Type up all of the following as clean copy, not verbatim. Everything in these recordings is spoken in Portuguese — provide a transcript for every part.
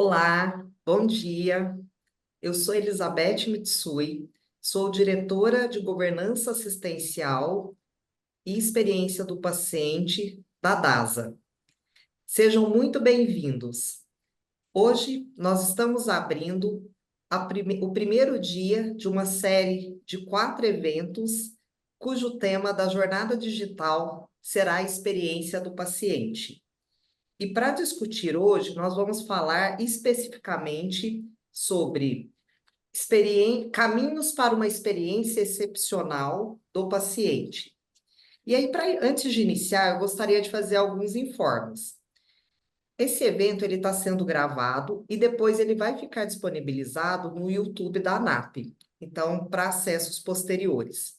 Olá, bom dia. Eu sou Elizabeth Mitsui, sou diretora de Governança Assistencial e Experiência do Paciente da DASA. Sejam muito bem-vindos. Hoje nós estamos abrindo o primeiro dia de uma série de 4 eventos, cujo tema da jornada digital será a experiência do paciente. E para discutir hoje, nós vamos falar especificamente sobre caminhos para uma experiência excepcional do paciente. E aí, antes de iniciar, eu gostaria de fazer alguns informes. Esse evento ele está sendo gravado e depois ele vai ficar disponibilizado no YouTube da ANAP, então, para acessos posteriores.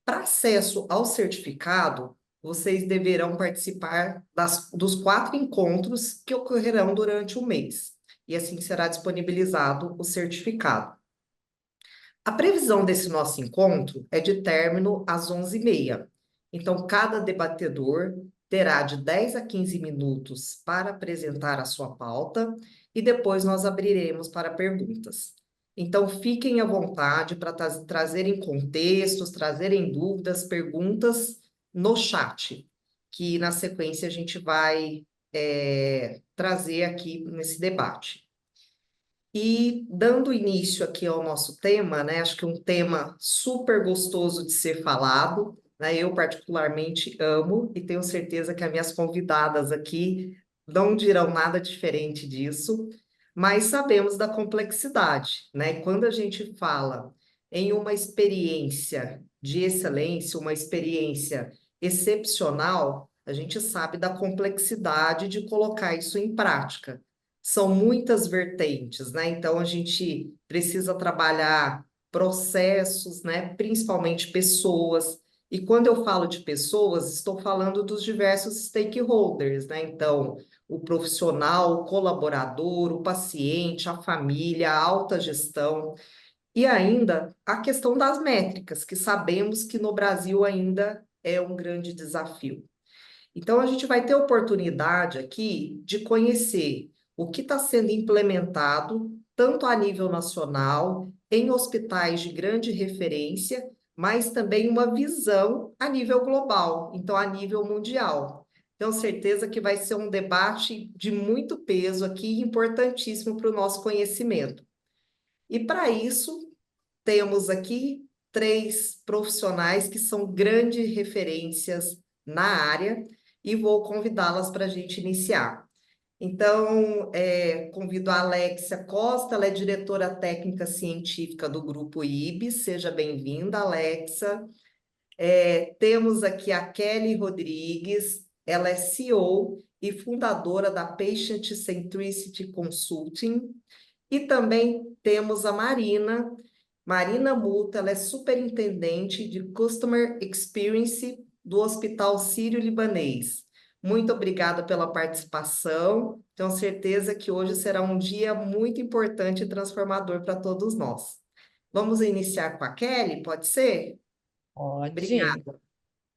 Para acesso ao certificado, vocês deverão participar dos 4 encontros que ocorrerão durante o mês, e assim será disponibilizado o certificado. A previsão desse nosso encontro é de término às 11h30. Então, cada debatedor terá de 10 a 15 minutos para apresentar a sua pauta e depois nós abriremos para perguntas. Então, fiquem à vontade para trazerem contextos, trazerem dúvidas, perguntas no chat, que na sequência a gente vai trazer aqui nesse debate. E dando início aqui ao nosso tema, né? Acho que é um tema super gostoso de ser falado, né? Eu particularmente amo e tenho certeza que as minhas convidadas aqui não dirão nada diferente disso, mas sabemos da complexidade, né? Quando a gente fala em uma experiência de excelência, uma experiência excepcional, a gente sabe da complexidade de colocar isso em prática. São muitas vertentes, né? Então a gente precisa trabalhar processos, né? Principalmente pessoas. E quando eu falo de pessoas, estou falando dos diversos stakeholders, né? Então, o profissional, o colaborador, o paciente, a família, a alta gestão, e ainda a questão das métricas, que sabemos que no Brasil ainda é um grande desafio. Então, a gente vai ter oportunidade aqui de conhecer o que está sendo implementado, tanto a nível nacional, em hospitais de grande referência, mas também uma visão a nível global, então a nível mundial. Tenho certeza que vai ser um debate de muito peso aqui, importantíssimo para o nosso conhecimento. E para isso, temos aqui 3 profissionais que são grandes referências na área e vou convidá-las para a gente iniciar. Então, convido a Alexia Costa, ela é diretora técnica científica do Grupo IBS. Seja bem-vinda, Alexia. Temos aqui a Kelly Rodrigues, ela é CEO e fundadora da Patient Centricity Consulting. E também temos a Marina Muta, ela é superintendente de Customer Experience do Hospital Sírio-Libanês. Muito obrigada pela participação. Tenho certeza que hoje será um dia muito importante e transformador para todos nós. Vamos iniciar com a Kelly, pode ser? Pode. Obrigada.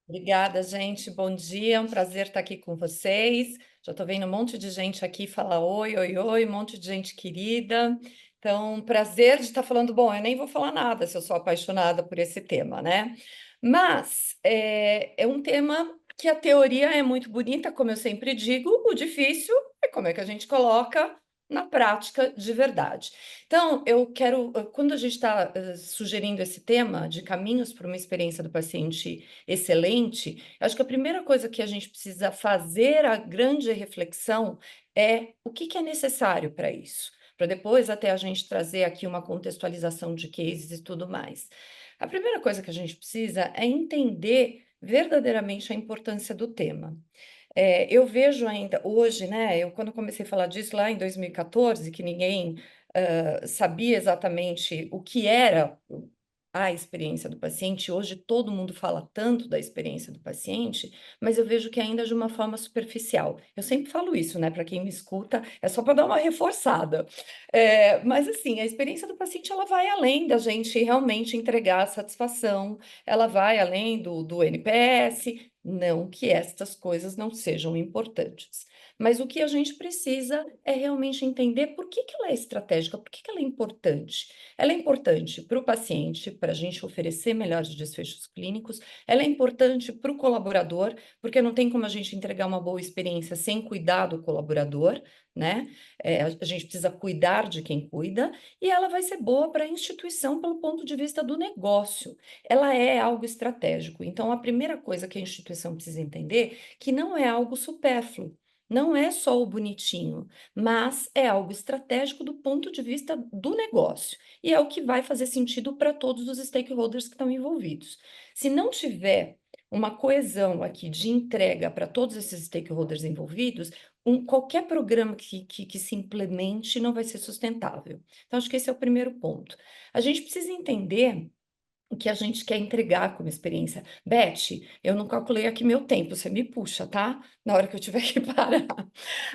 Obrigada, gente. Bom dia. É um prazer estar aqui com vocês. Já estou vendo um monte de gente aqui falar oi, oi, oi, um monte de gente querida. Então, prazer de estar falando. Bom, eu nem vou falar nada se eu sou apaixonada por esse tema, né? Mas é um tema que a teoria é muito bonita, como eu sempre digo, o difícil é como é que a gente coloca na prática de verdade. Então, eu quero, quando a gente está sugerindo esse tema de caminhos para uma experiência do paciente excelente, eu acho que a primeira coisa que a gente precisa fazer a grande reflexão é o que é necessário para isso, para depois até a gente trazer aqui uma contextualização de cases e tudo mais. A primeira coisa que a gente precisa é entender verdadeiramente a importância do tema. Eu vejo ainda hoje, né? Eu quando comecei a falar disso lá em 2014, que ninguém sabia exatamente o que era a experiência do paciente. Hoje todo mundo fala tanto da experiência do paciente, mas eu vejo que ainda de uma forma superficial. Eu sempre falo isso, né? Para quem me escuta, é só para dar uma reforçada. Mas assim, a experiência do paciente ela vai além da gente realmente entregar a satisfação, ela vai além do NPS, Não que estas coisas não sejam importantes, mas o que a gente precisa é realmente entender por que que ela é estratégica, por que que ela é importante. Ela é importante para o paciente, para a gente oferecer melhores desfechos clínicos, ela é importante para o colaborador, porque não tem como a gente entregar uma boa experiência sem cuidar do colaborador, né? A gente precisa cuidar de quem cuida, e ela vai ser boa para a instituição pelo ponto de vista do negócio. Ela é algo estratégico. Então, a primeira coisa que a instituição precisa entender que não é algo supérfluo. Não é só o bonitinho, mas é algo estratégico do ponto de vista do negócio. E é o que vai fazer sentido para todos os stakeholders que estão envolvidos. Se não tiver uma coesão aqui de entrega para todos esses stakeholders envolvidos, qualquer programa que se implemente não vai ser sustentável. Então, acho que esse é o primeiro ponto. A gente precisa entender o que a gente quer entregar como experiência. Beth, eu não calculei aqui meu tempo, você me puxa, tá? Na hora que eu tiver que parar.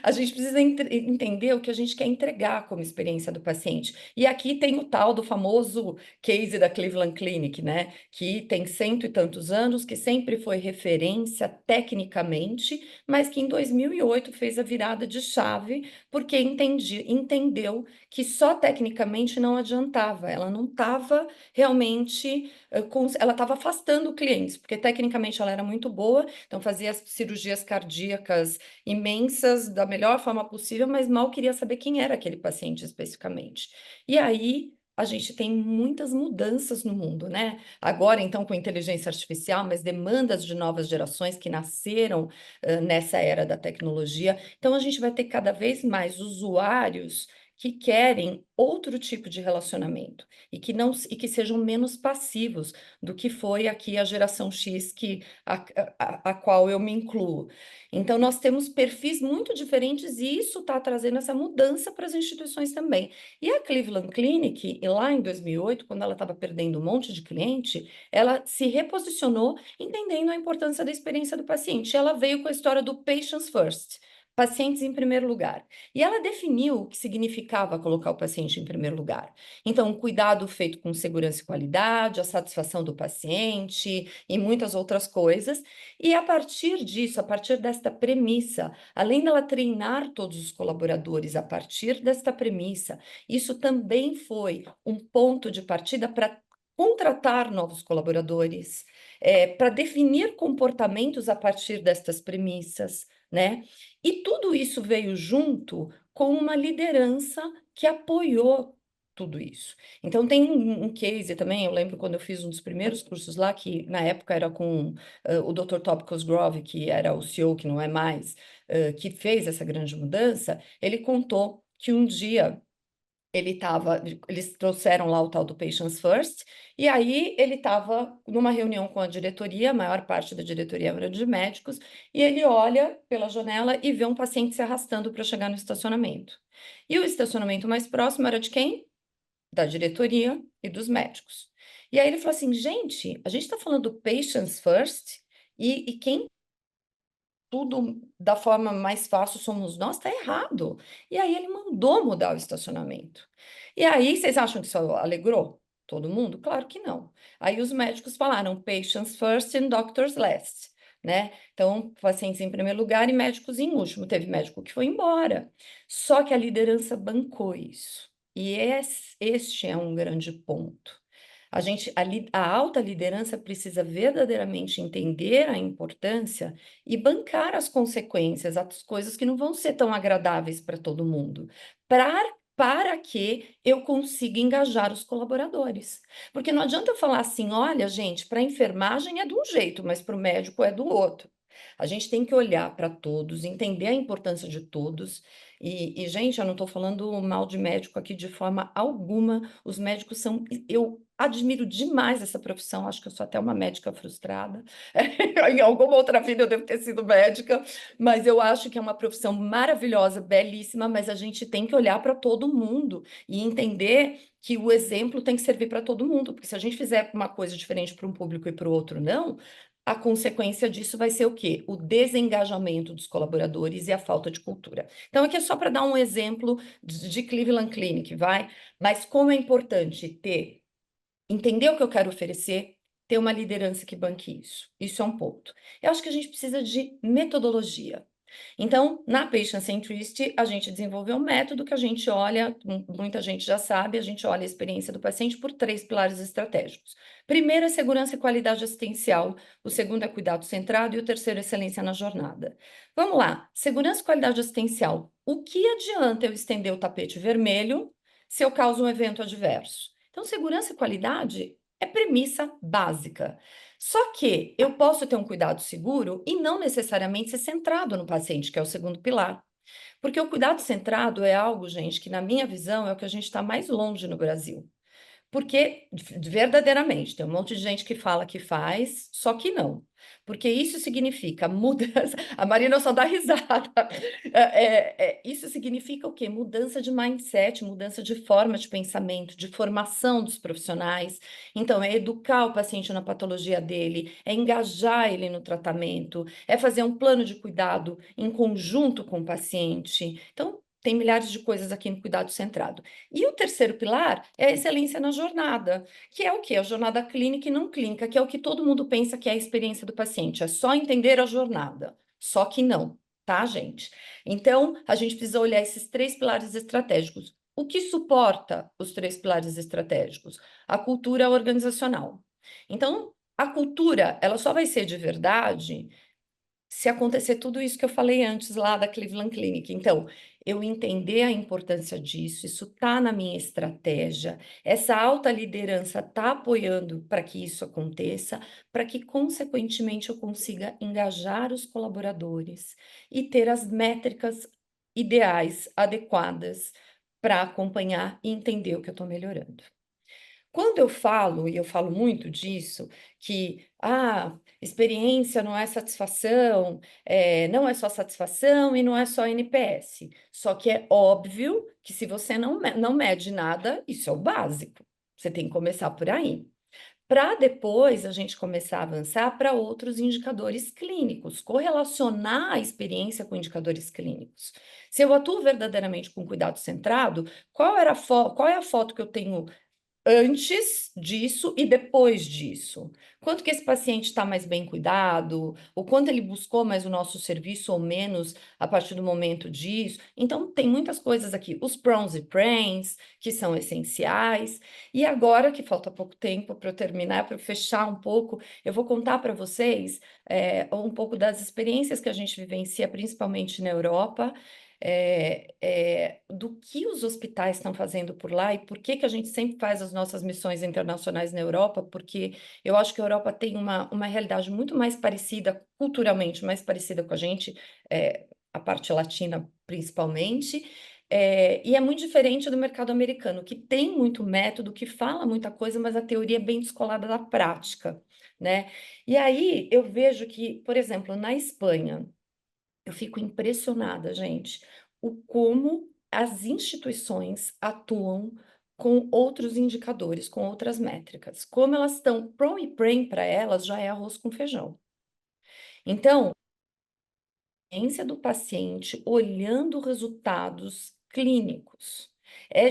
A gente precisa entender o que a gente quer entregar como experiência do paciente. E aqui tem o tal do famoso case da Cleveland Clinic, né? Que tem cento e tantos anos, que sempre foi referência tecnicamente, mas que em 2008 fez a virada de chave, porque entendeu que só tecnicamente não adiantava, ela não estava realmente, ela estava afastando clientes, porque tecnicamente ela era muito boa, então fazia as cirurgias cardíacas imensas da melhor forma possível, mas mal queria saber quem era aquele paciente especificamente. E aí a gente tem muitas mudanças no mundo, né? Agora, então, com inteligência artificial, mas demandas de novas gerações que nasceram nessa era da tecnologia. Então, a gente vai ter cada vez mais usuários que querem outro tipo de relacionamento e que não e que sejam menos passivos do que foi aqui a geração X a qual eu me incluo. Então, nós temos perfis muito diferentes e isso está trazendo essa mudança para as instituições também. E a Cleveland Clinic, lá em 2008, quando ela estava perdendo um monte de cliente, ela se reposicionou entendendo a importância da experiência do paciente. Ela veio com a história do Patients First. Pacientes em primeiro lugar. E ela definiu o que significava colocar o paciente em primeiro lugar. Então, um cuidado feito com segurança e qualidade, a satisfação do paciente e muitas outras coisas. E a partir disso, a partir desta premissa, além dela treinar todos os colaboradores a partir desta premissa, isso também foi um ponto de partida para contratar novos colaboradores, para definir comportamentos a partir destas premissas, né? E tudo isso veio junto com uma liderança que apoiou tudo isso. Então, tem um case também, eu lembro quando eu fiz um dos primeiros cursos lá, que na época era com o Dr. Todd Cosgrove, que era o CEO, que não é mais, que fez essa grande mudança, ele contou que um dia eles trouxeram lá o tal do Patients First, e aí ele estava numa reunião com a diretoria, a maior parte da diretoria era de médicos, e ele olha pela janela e vê um paciente se arrastando para chegar no estacionamento. E o estacionamento mais próximo era de quem? Da diretoria e dos médicos. E aí ele falou assim, gente, a gente está falando do Patients First, e quem tudo da forma mais fácil somos nós, está errado. E aí ele mandou mudar o estacionamento. E aí, vocês acham que isso alegrou todo mundo? Claro que não. Aí os médicos falaram patients first and doctors last, né? Então, pacientes em primeiro lugar e médicos em último. Teve médico que foi embora. Só que a liderança bancou isso. E este é um grande ponto. A alta liderança precisa verdadeiramente entender a importância e bancar as consequências, as coisas que não vão ser tão agradáveis para todo mundo, para que eu consiga engajar os colaboradores. Porque não adianta eu falar assim, olha, gente, para a enfermagem é de um jeito, mas para o médico é do outro. A gente tem que olhar para todos, entender a importância de todos. Gente, eu não estou falando mal de médico aqui de forma alguma. Os médicos são. Eu admiro demais essa profissão, acho que eu sou até uma médica frustrada. Em alguma outra vida eu devo ter sido médica, mas eu acho que é uma profissão maravilhosa, belíssima, mas a gente tem que olhar para todo mundo e entender que o exemplo tem que servir para todo mundo, porque se a gente fizer uma coisa diferente para um público e para o outro não, a consequência disso vai ser o quê? O desengajamento dos colaboradores e a falta de cultura. Então, aqui é só para dar um exemplo de Cleveland Clinic, vai? Mas como é importante entender o que eu quero oferecer, ter uma liderança que banque isso. Isso é um ponto. Eu acho que a gente precisa de metodologia. Então, na Patient Centricity, a gente desenvolveu um método que a gente olha, muita gente já sabe, a gente olha a experiência do paciente por 3 pilares estratégicos. Primeiro é segurança e qualidade assistencial, o segundo é cuidado centrado e o terceiro é excelência na jornada. Vamos lá, segurança e qualidade assistencial. O que adianta eu estender o tapete vermelho se eu causo um evento adverso? Então, segurança e qualidade é premissa básica. Só que eu posso ter um cuidado seguro e não necessariamente ser centrado no paciente, que é o segundo pilar. Porque o cuidado centrado é algo, gente, que na minha visão é o que a gente está mais longe no Brasil. Porque, verdadeiramente, tem um monte de gente que fala que faz, só que não. Porque isso significa mudança. A Marina só dá risada. Isso significa o quê? Mudança de mindset, mudança de forma de pensamento, de formação dos profissionais. Então, é educar o paciente na patologia dele, é engajar ele no tratamento, é fazer um plano de cuidado em conjunto com o paciente. Então, tem milhares de coisas aqui no cuidado centrado. E o terceiro pilar é a excelência na jornada, que é o quê? A jornada clínica e não clínica, que é o que todo mundo pensa que é a experiência do paciente, é só entender a jornada. Só que não, tá, gente? Então, a gente precisa olhar esses 3 pilares estratégicos. O que suporta os 3 pilares estratégicos? A cultura organizacional. Então, a cultura, ela só vai ser de verdade se acontecer tudo isso que eu falei antes lá da Cleveland Clinic. Então, eu entender a importância disso, isso está na minha estratégia, essa alta liderança está apoiando para que isso aconteça, para que, consequentemente, eu consiga engajar os colaboradores e ter as métricas ideais, adequadas, para acompanhar e entender o que eu estou melhorando. Quando eu falo, e eu falo muito disso, que experiência não é satisfação, não é só satisfação e não é só NPS. Só que é óbvio que se você não mede nada, isso é o básico. Você tem que começar por aí. Para depois a gente começar a avançar para outros indicadores clínicos, correlacionar a experiência com indicadores clínicos. Se eu atuo verdadeiramente com cuidado centrado, qual é a foto que eu tenho antes disso e depois disso? Quanto que esse paciente está mais bem cuidado? O quanto ele buscou mais o nosso serviço ou menos a partir do momento disso? Então, tem muitas coisas aqui. Os pros e prens, que são essenciais. E agora, que falta pouco tempo para eu terminar, para eu fechar um pouco, eu vou contar para vocês um pouco das experiências que a gente vivencia, principalmente na Europa, do que os hospitais estão fazendo por lá e por que que a gente sempre faz as nossas missões internacionais na Europa, porque eu acho que a Europa tem uma realidade muito mais parecida, culturalmente, mais parecida com a gente, a parte latina principalmente, e é muito diferente do mercado americano, que tem muito método, que fala muita coisa, mas a teoria é bem descolada da prática, né? E aí eu vejo que, por exemplo, na Espanha, eu fico impressionada, gente, o como as instituições atuam com outros indicadores, com outras métricas. Como elas estão pro e prem para elas já é arroz com feijão. Então, a experiência do paciente olhando resultados clínicos é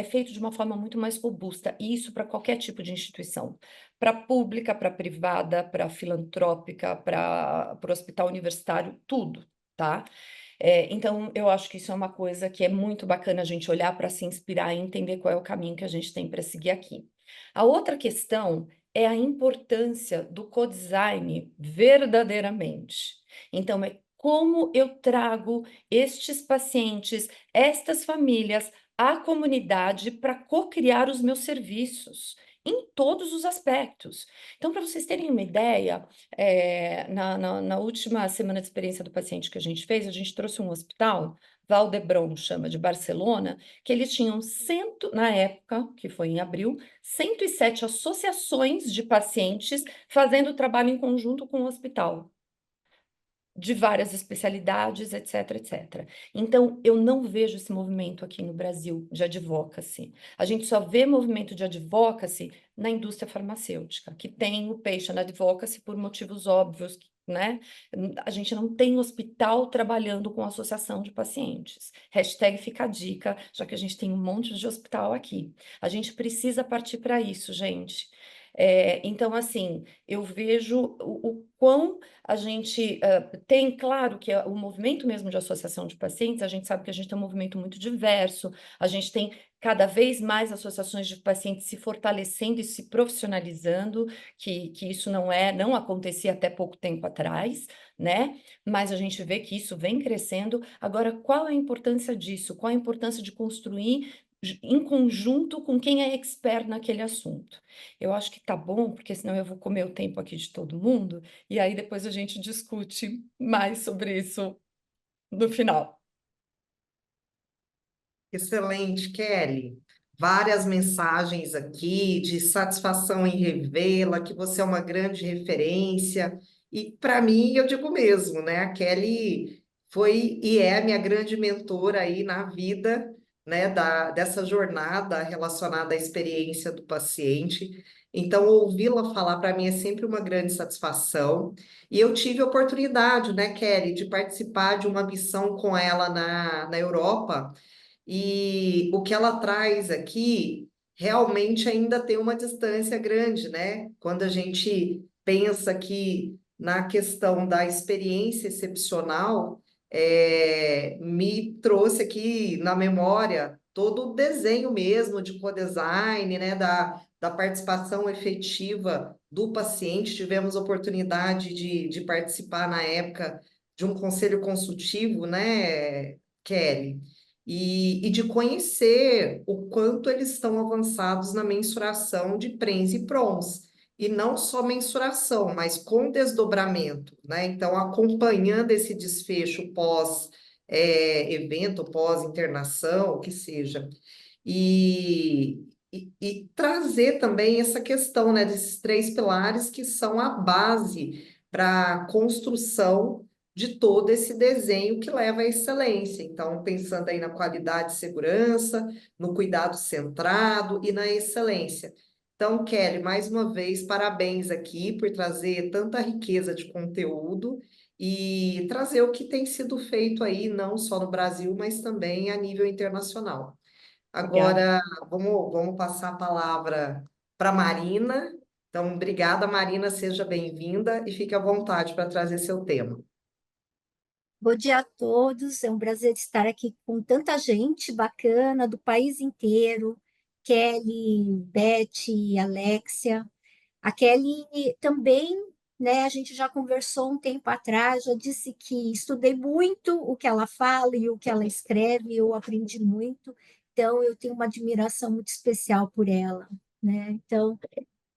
feito de uma forma muito mais robusta, e isso para qualquer tipo de instituição, para pública, para privada, para filantrópica, para o hospital universitário, tudo, tá? Então, eu acho que isso é uma coisa que é muito bacana a gente olhar para se inspirar e entender qual é o caminho que a gente tem para seguir aqui. A outra questão é a importância do co-design verdadeiramente. Então, é como eu trago estes pacientes, estas famílias, à comunidade para co-criar os meus serviços em todos os aspectos. Então, para vocês terem uma ideia, na última semana de experiência do paciente que a gente trouxe um hospital, Valdebron chama, de Barcelona, que eles tinham na época, que foi em abril, 107 associações de pacientes fazendo trabalho em conjunto com o hospital, de várias especialidades, etc, etc. Então, eu não vejo esse movimento aqui no Brasil de advocacy. A gente só vê movimento de advocacy na indústria farmacêutica, que tem o patient advocacy por motivos óbvios, né? A gente não tem hospital trabalhando com associação de pacientes. Hashtag fica a dica, já que a gente tem um monte de hospital aqui. A gente precisa partir para isso, gente. Então, assim, eu vejo o quão a gente tem, claro, que o movimento mesmo de associação de pacientes, a gente sabe que a gente tem um movimento muito diverso, a gente tem cada vez mais associações de pacientes se fortalecendo e se profissionalizando, que isso não acontecia até pouco tempo atrás, né? Mas a gente vê que isso vem crescendo. Agora, qual a importância disso? Qual a importância de construir em conjunto com quem é expert naquele assunto? Eu acho que tá bom, porque senão eu vou comer o tempo aqui de todo mundo, e aí depois a gente discute mais sobre isso no final. Excelente, Kelly. Várias mensagens aqui de satisfação em revê-la, que você é uma grande referência. E para mim, eu digo mesmo, né? A Kelly foi e é minha grande mentora aí na vida, né? Dessa jornada relacionada à experiência do paciente. Então, ouvi-la falar para mim é sempre uma grande satisfação. E eu tive a oportunidade, né, Kelly, de participar de uma missão com ela na Europa. E o que ela traz aqui realmente ainda tem uma distância grande, né? Quando a gente pensa aqui na questão da experiência excepcional, me trouxe aqui na memória todo o desenho mesmo de co-design, né? Da participação efetiva do paciente. Tivemos oportunidade de participar na época de um conselho consultivo, né, Kelly? E de conhecer o quanto eles estão avançados na mensuração de prens e prons. E não só mensuração, mas com desdobramento, né? Então, acompanhando esse desfecho pós-evento, pós-internação, o que seja. E trazer também essa questão, né, desses três pilares que são a base para a construção de todo esse desenho que leva à excelência. Então, pensando aí na qualidade e segurança, no cuidado centrado e na excelência. Então, Kelly, mais uma vez, parabéns aqui por trazer tanta riqueza de conteúdo e trazer o que tem sido feito aí, não só no Brasil, mas também a nível internacional. Obrigada. Agora, vamos passar a palavra para Marina. Então, obrigada, Marina, seja bem-vinda e fique à vontade para trazer seu tema. Bom dia a todos, é um prazer estar aqui com tanta gente bacana do país inteiro. Kelly, Beth, Alexia. A Kelly também, né, a gente já conversou um tempo atrás, já disse que estudei muito o que ela fala e o que ela escreve, eu aprendi muito, então eu tenho uma admiração muito especial por ela, né? Então,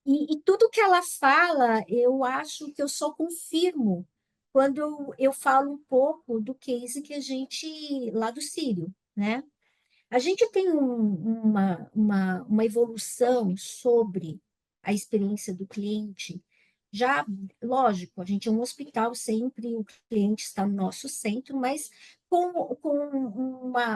e tudo que ela fala, eu acho que eu só confirmo quando eu falo um pouco do case que a gente, lá do Sírio, né? A gente tem uma evolução sobre a experiência do cliente. Já, lógico, a gente é um hospital, sempre o cliente está no nosso centro, mas com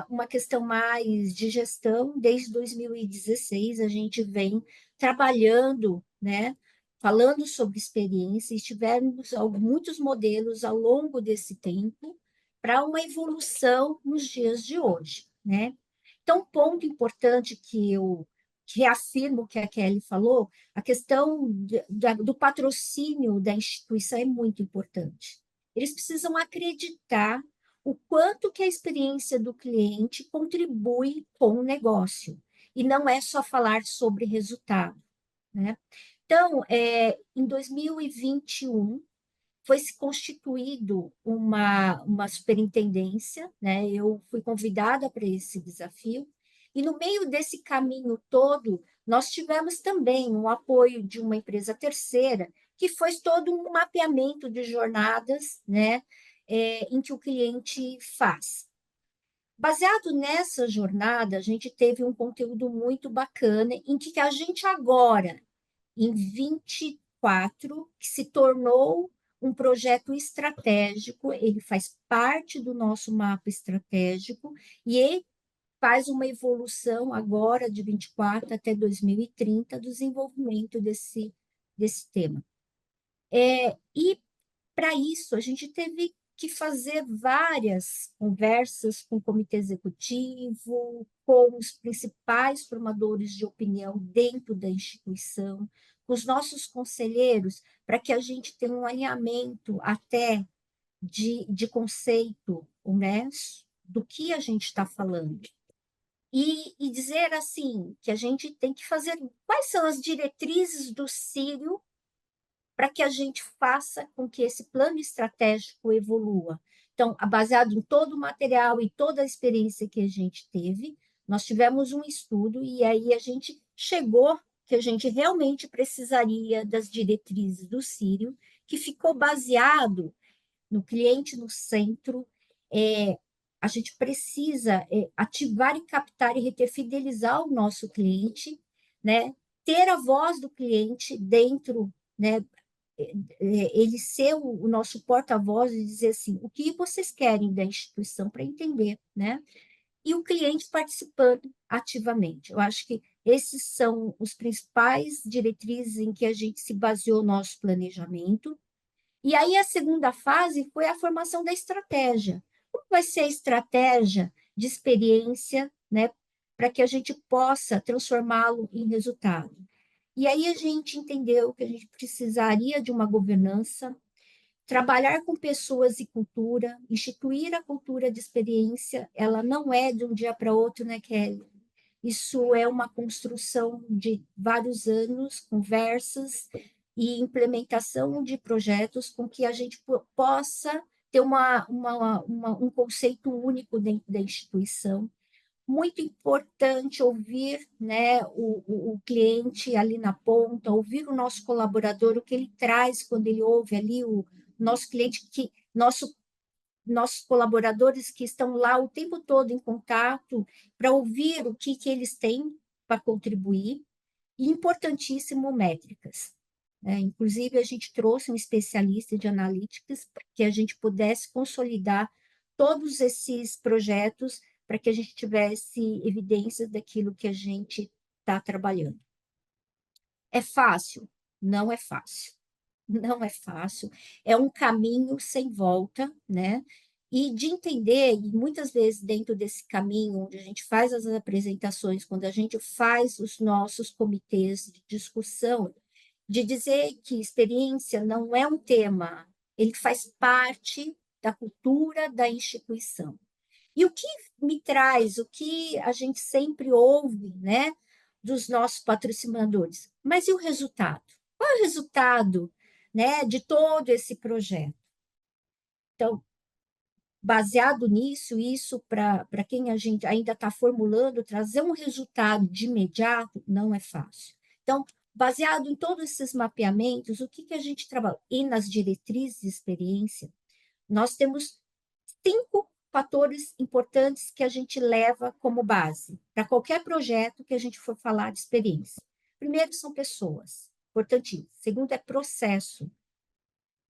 uma questão mais de gestão, desde 2016 a gente vem trabalhando, né? Falando sobre experiência, e tivemos muitos modelos ao longo desse tempo para uma evolução nos dias de hoje, né? Então, um ponto importante que eu reafirmo que a Kelly falou, a questão do patrocínio da instituição é muito importante. Eles precisam acreditar o quanto que a experiência do cliente contribui com o negócio, e não é só falar sobre resultado, né? Então, em 2021, foi se constituído uma superintendência, né? Eu fui convidada para esse desafio, e no meio desse caminho todo, nós tivemos também um apoio de uma empresa terceira, que foi todo um mapeamento de jornadas, né? Em que o cliente faz. Baseado nessa jornada, a gente teve um conteúdo muito bacana, em que a gente agora, em 24, que se tornou um projeto estratégico, ele faz parte do nosso mapa estratégico e ele faz uma evolução agora de 24 até 2030 do desenvolvimento desse tema. E para isso, a gente teve que fazer várias conversas com o comitê executivo, com os principais formadores de opinião dentro da instituição, com os nossos conselheiros, para que a gente tenha um alinhamento até de conceito, né, do que a gente está falando. E dizer assim, que a gente tem que fazer quais são as diretrizes do Círio para que a gente faça com que esse plano estratégico evolua. Então, baseado em todo o material e toda a experiência que a gente teve, nós tivemos um estudo e aí a gente chegou que a gente realmente precisaria das diretrizes do Círio, que ficou baseado no cliente no centro. A gente precisa ativar e captar e reter, fidelizar o nosso cliente, né? Ter a voz do cliente dentro, né? Ele ser o nosso porta-voz e dizer assim, o que vocês querem da instituição para entender, né? E o cliente participando ativamente. Eu acho que esses são os principais diretrizes em que a gente se baseou no nosso planejamento. E aí a segunda fase foi a formação da estratégia. Como vai ser a estratégia de experiência, né, para que a gente possa transformá-lo em resultado? E aí a gente entendeu que a gente precisaria de uma governança, trabalhar com pessoas e cultura, instituir a cultura de experiência, ela não é de um dia para outro, né, Kelly? Isso é uma construção de vários anos, conversas e implementação de projetos com que a gente possa ter um conceito único dentro da instituição. Muito importante ouvir, né, o cliente ali na ponta, ouvir o nosso colaborador, o que ele traz quando ele ouve ali o nosso cliente, nossos colaboradores que estão lá o tempo todo em contato para ouvir o que eles têm para contribuir. E importantíssimo, métricas. Inclusive, a gente trouxe um especialista de analytics para que a gente pudesse consolidar todos esses projetos para que a gente tivesse evidências daquilo que a gente está trabalhando. É fácil? Não é fácil. Não é fácil. É um caminho sem volta, né? E de entender, e muitas vezes dentro desse caminho, onde a gente faz as apresentações, quando a gente faz os nossos comitês de discussão, de dizer que experiência não é um tema, ele faz parte da cultura da instituição. E o que me traz, o que a gente sempre ouve, né, dos nossos patrocinadores? Mas e o resultado? Qual é o resultado, né, de todo esse projeto? Então, baseado nisso, isso para quem a gente ainda está formulando, trazer um resultado de imediato não é fácil. Então, baseado em todos esses mapeamentos, o que a gente trabalha? E nas diretrizes de experiência, nós temos 5 fatores importantes que a gente leva como base para qualquer projeto que a gente for falar de experiência. Primeiro, são pessoas, importantíssimo. Segundo, é processo.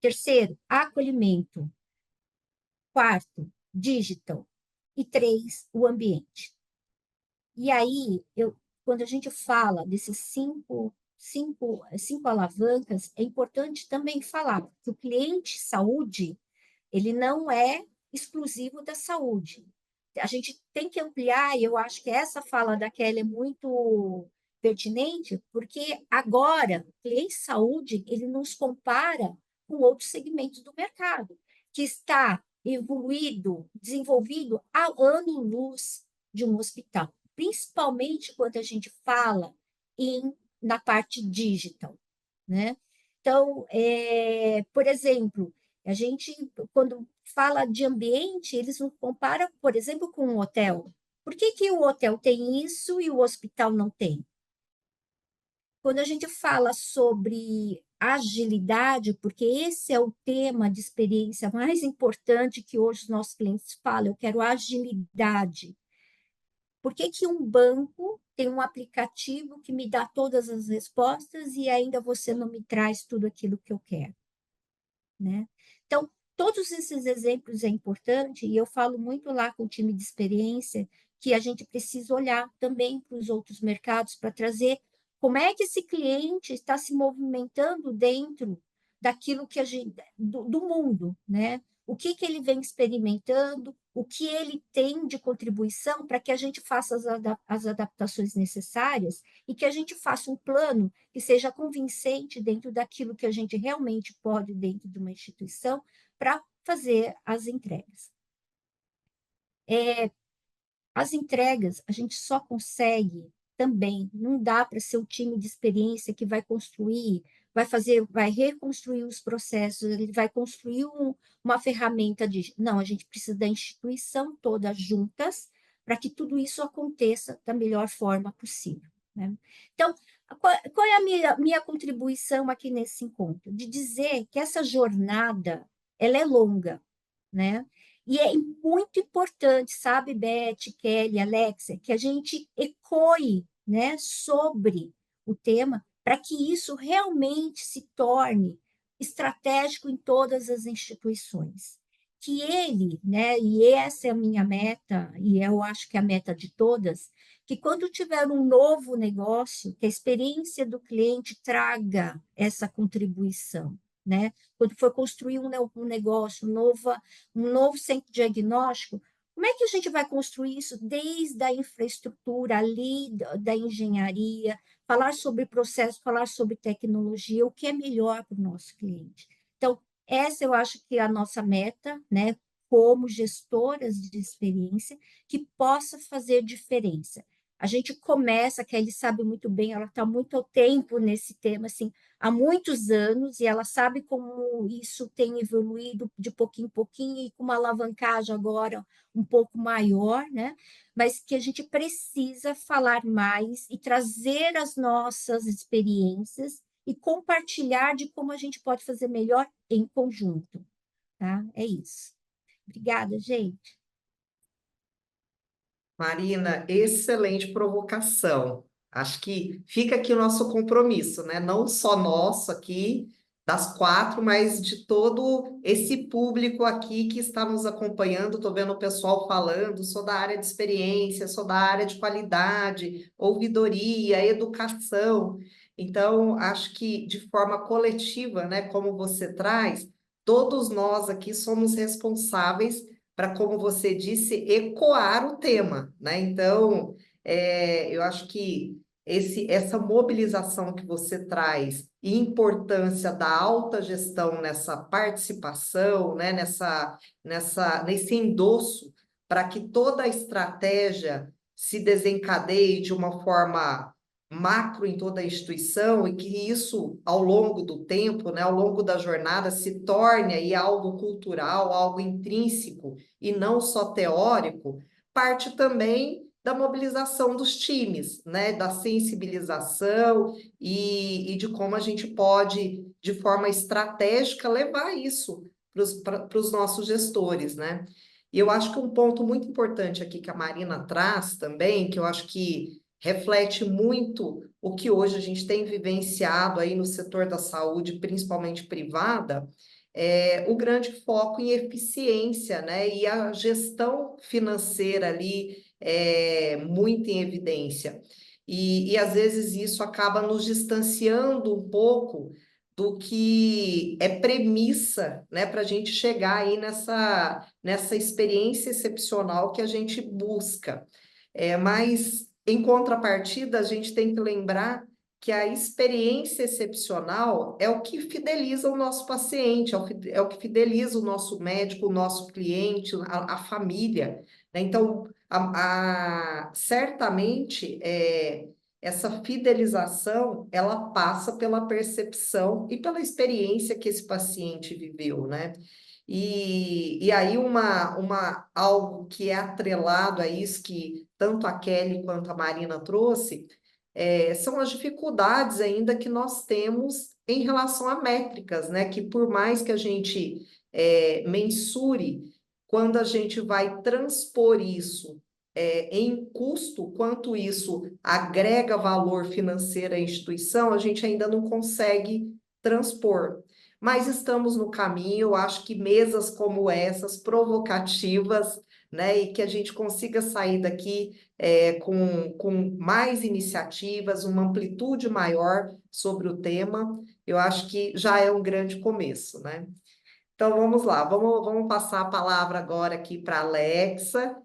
Terceiro, acolhimento. Quarto, digital. E 3, o ambiente. E aí, quando a gente fala desses cinco alavancas, é importante também falar que o cliente saúde, ele não é exclusivo da saúde. A gente tem que ampliar, e eu acho que essa fala da Kelly é muito pertinente, porque agora, o cliente saúde, ele nos compara com outros segmentos do mercado, que está evoluído, desenvolvido a ano-luz de um hospital, principalmente quando a gente fala na parte digital, né? Então, por exemplo, a gente, quando fala de ambiente, eles não comparam, por exemplo, com um hotel. Por que o hotel tem isso e o hospital não tem? Quando a gente fala sobre agilidade, porque esse é o tema de experiência mais importante que hoje os nossos clientes falam, eu quero agilidade. Por que um banco tem um aplicativo que me dá todas as respostas e ainda você não me traz tudo aquilo que eu quero? Né? Então, todos esses exemplos é importante, e eu falo muito lá com o time de experiência que a gente precisa olhar também para os outros mercados para trazer como é que esse cliente está se movimentando dentro daquilo que a gente do mundo, né? o que ele vem experimentando, o que ele tem de contribuição para que a gente faça as adaptações necessárias e que a gente faça um plano que seja convincente dentro daquilo que a gente realmente pode dentro de uma instituição para fazer as entregas. As entregas a gente só consegue também, não dá para ser o time de experiência que vai construir, vai reconstruir os processos, ele vai construir uma ferramenta de. Não, a gente precisa da instituição toda juntas para que tudo isso aconteça da melhor forma possível. Né? Então, qual é a minha contribuição aqui nesse encontro? De dizer que essa jornada ela é longa, né? E é muito importante, sabe, Beth, Kelly, Alexia, que a gente ecoe, né, sobre o tema para que isso realmente se torne estratégico em todas as instituições. Que ele, né, e essa é a minha meta, e eu acho que é a meta de todas, que quando tiver um novo negócio, que a experiência do cliente traga essa contribuição, né? Quando for construir um negócio, um novo centro diagnóstico, como é que a gente vai construir isso desde a infraestrutura ali, da engenharia, falar sobre processo, falar sobre tecnologia, o que é melhor para o nosso cliente. Então, essa eu acho que é a nossa meta, né, como gestoras de experiência, que possa fazer diferença. A gente começa, que ele sabe muito bem, ela está muito tempo nesse tema, assim, há muitos anos, e ela sabe como isso tem evoluído de pouquinho em pouquinho, e com uma alavancagem agora um pouco maior, né? Mas que a gente precisa falar mais e trazer as nossas experiências e compartilhar de como a gente pode fazer melhor em conjunto, tá? É isso. Obrigada, gente. Marina, excelente provocação. Acho que fica aqui o nosso compromisso, né? Não só nosso aqui, das quatro, mas de todo esse público aqui que está nos acompanhando. Estou vendo o pessoal falando, sou da área de experiência, sou da área de qualidade, ouvidoria, educação. Então, acho que de forma coletiva, né, como você traz, todos nós aqui somos responsáveis para, como você disse, ecoar o tema, né? Então, eu acho que essa mobilização que você traz e importância da alta gestão nessa participação, né? Nesse endosso, para que toda a estratégia se desencadeie de uma forma macro em toda a instituição e que isso, ao longo do tempo, né, ao longo da jornada, se torne aí algo cultural, algo intrínseco e não só teórico, parte também da mobilização dos times, né, da sensibilização e de como a gente pode, de forma estratégica, levar isso para os nossos gestores, né? E eu acho que um ponto muito importante aqui que a Marina traz também, que eu acho que reflete muito o que hoje a gente tem vivenciado aí no setor da saúde, principalmente privada, o grande foco em eficiência, né? E a gestão financeira ali muito em evidência. E às vezes isso acaba nos distanciando um pouco do que é premissa, né, para a gente chegar aí nessa experiência excepcional que a gente busca. Mas, em contrapartida, a gente tem que lembrar que a experiência excepcional é o que fideliza o nosso paciente, é o que fideliza o nosso médico, o nosso cliente, a família, né? Então, certamente, essa fidelização, ela passa pela percepção e pela experiência que esse paciente viveu, né? E aí algo que é atrelado a isso, que tanto a Kelly quanto a Marina trouxe, são as dificuldades ainda que nós temos em relação a métricas, né? Que por mais que a gente mensure, quando a gente vai transpor isso em custo, quanto isso agrega valor financeiro à instituição, a gente ainda não consegue transpor. Mas estamos no caminho, eu acho que mesas como essas, provocativas, né, e que a gente consiga sair daqui com mais iniciativas, uma amplitude maior sobre o tema, eu acho que já é um grande começo, né? Então vamos lá, vamos passar a palavra agora aqui para a Alexa.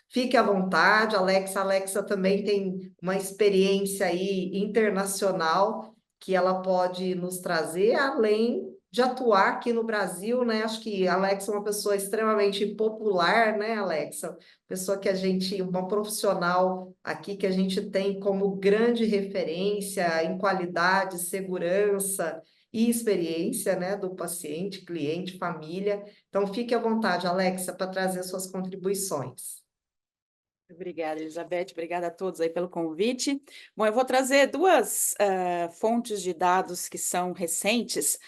Fique à vontade, Alexa. A Alexa também tem uma experiência aí internacional que ela pode nos trazer, além de atuar aqui no Brasil, né? Acho que a Alexa é uma pessoa extremamente popular, né, Alexa? Pessoa que a gente, uma profissional aqui que a gente tem como grande referência em qualidade, segurança e experiência, né, do paciente, cliente, família. Então, fique à vontade, Alexa, para trazer suas contribuições. Obrigada, Elizabeth. Obrigada a todos aí pelo convite. Bom, eu vou trazer duas fontes de dados que são recentes,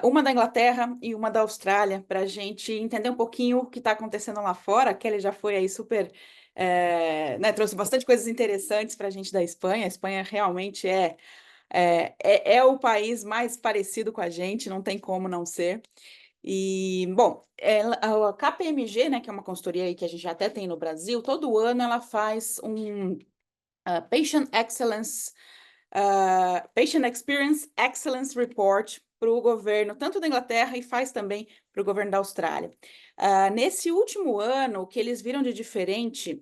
uma da Inglaterra e uma da Austrália, para a gente entender um pouquinho o que está acontecendo lá fora. A Kelly já foi aí super, né, trouxe bastante coisas interessantes para a gente da Espanha. A Espanha realmente é o país mais parecido com a gente, não tem como não ser. E, bom, a KPMG, né, que é uma consultoria aí que a gente até tem no Brasil, todo ano ela faz um Patient Experience Excellence Report para o governo, tanto da Inglaterra e faz também para o governo da Austrália. Nesse último ano, o que eles viram de diferente,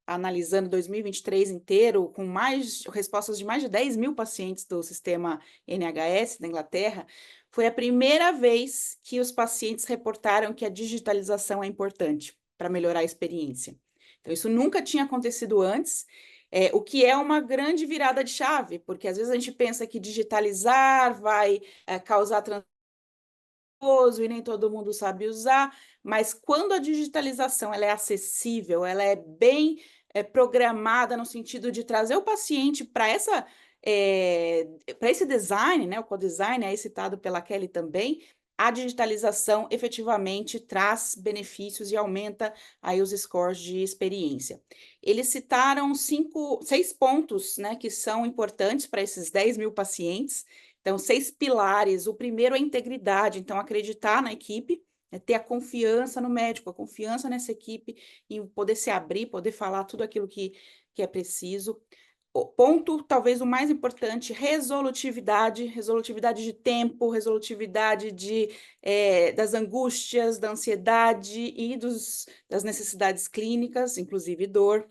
analisando 2023 inteiro, com respostas de mais de 10 mil pacientes do sistema NHS da Inglaterra, foi a primeira vez que os pacientes reportaram que a digitalização é importante para melhorar a experiência. Então, isso nunca tinha acontecido antes, o que é uma grande virada de chave, porque às vezes a gente pensa que digitalizar vai causar transtorno e nem todo mundo sabe usar, mas quando a digitalização ela é acessível, ela é bem programada no sentido de trazer o paciente para para esse design, né? O co-design é citado pela Kelly também. A digitalização efetivamente traz benefícios e aumenta aí os scores de experiência. Eles citaram 6 pontos, né, que são importantes para esses 10 mil pacientes. Então, 6 pilares. O primeiro é a integridade, então acreditar na equipe, ter a confiança no médico, a confiança nessa equipe, e poder se abrir, poder falar tudo aquilo que é preciso. O ponto, talvez o mais importante, resolutividade de tempo, resolutividade das angústias, da ansiedade e das necessidades clínicas, inclusive dor.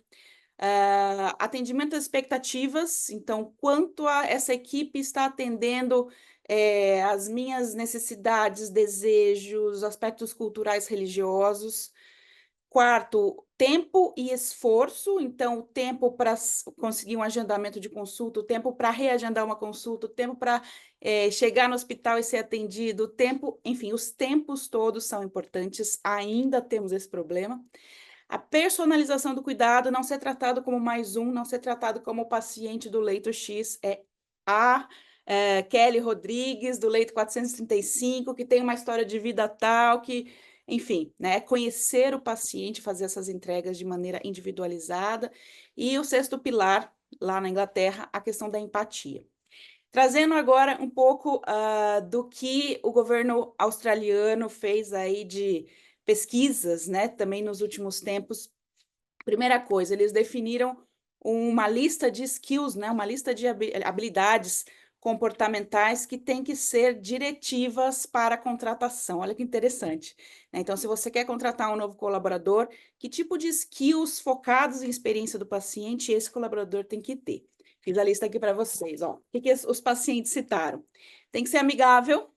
Atendimento às expectativas, então, quanto essa equipe está atendendo as minhas necessidades, desejos, aspectos culturais religiosos. Quarto, tempo e esforço, então, o tempo para conseguir um agendamento de consulta, o tempo para reagendar uma consulta, o tempo para chegar no hospital e ser atendido, o tempo, enfim, os tempos todos são importantes, ainda temos esse problema. A personalização do cuidado, não ser tratado como mais um, não ser tratado como o paciente do leito X, Kelly Rodrigues, do leito 435, que tem uma história de vida tal, enfim, né, conhecer o paciente, fazer essas entregas de maneira individualizada. E o 6º pilar, lá na Inglaterra, a questão da empatia. Trazendo agora um pouco do que o governo australiano fez aí de pesquisas, né, também nos últimos tempos. Primeira coisa, eles definiram uma lista de skills, né, uma lista de habilidades comportamentais que tem que ser diretivas para a contratação. Olha que interessante, né? Então, se você quer contratar um novo colaborador, que tipo de skills focados em experiência do paciente esse colaborador tem que ter? Fiz a lista aqui para vocês. Ó. O que os pacientes citaram? Tem que ser amigável,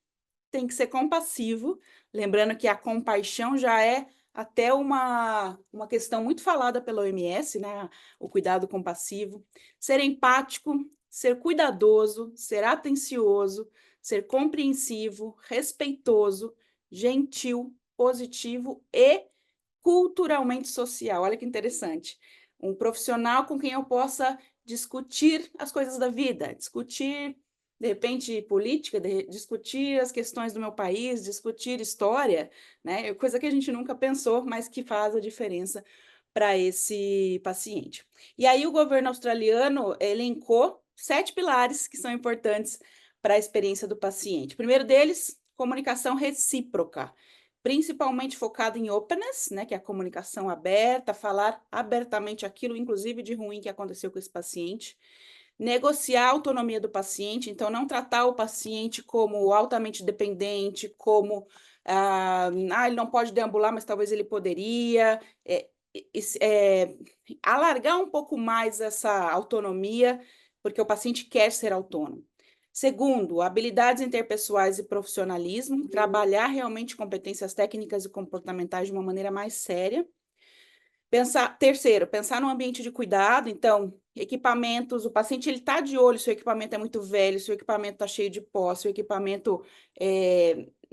tem que ser compassivo, lembrando que a compaixão já é até uma questão muito falada pela OMS, né? O cuidado compassivo. Ser empático, ser cuidadoso, ser atencioso, ser compreensivo, respeitoso, gentil, positivo e culturalmente social. Olha que interessante. Um profissional com quem eu possa discutir as coisas da vida, discutir, de repente, política, discutir as questões do meu país, discutir história, né? Coisa que a gente nunca pensou, mas que faz a diferença para esse paciente. E aí o governo australiano elencou 7 pilares que são importantes para a experiência do paciente. O primeiro deles, comunicação recíproca, principalmente focado em openness, né, que é a comunicação aberta, falar abertamente aquilo, inclusive de ruim que aconteceu com esse paciente. Negociar a autonomia do paciente, então não tratar o paciente como altamente dependente, como ele não pode deambular, mas talvez ele poderia. Alargar um pouco mais essa autonomia, porque o paciente quer ser autônomo. Segundo, habilidades interpessoais e profissionalismo, trabalhar realmente competências técnicas e comportamentais de uma maneira mais séria. Terceiro, pensar no ambiente de cuidado, então, equipamentos, o paciente ele está de olho se o equipamento é muito velho, se o equipamento está cheio de pó, se o equipamento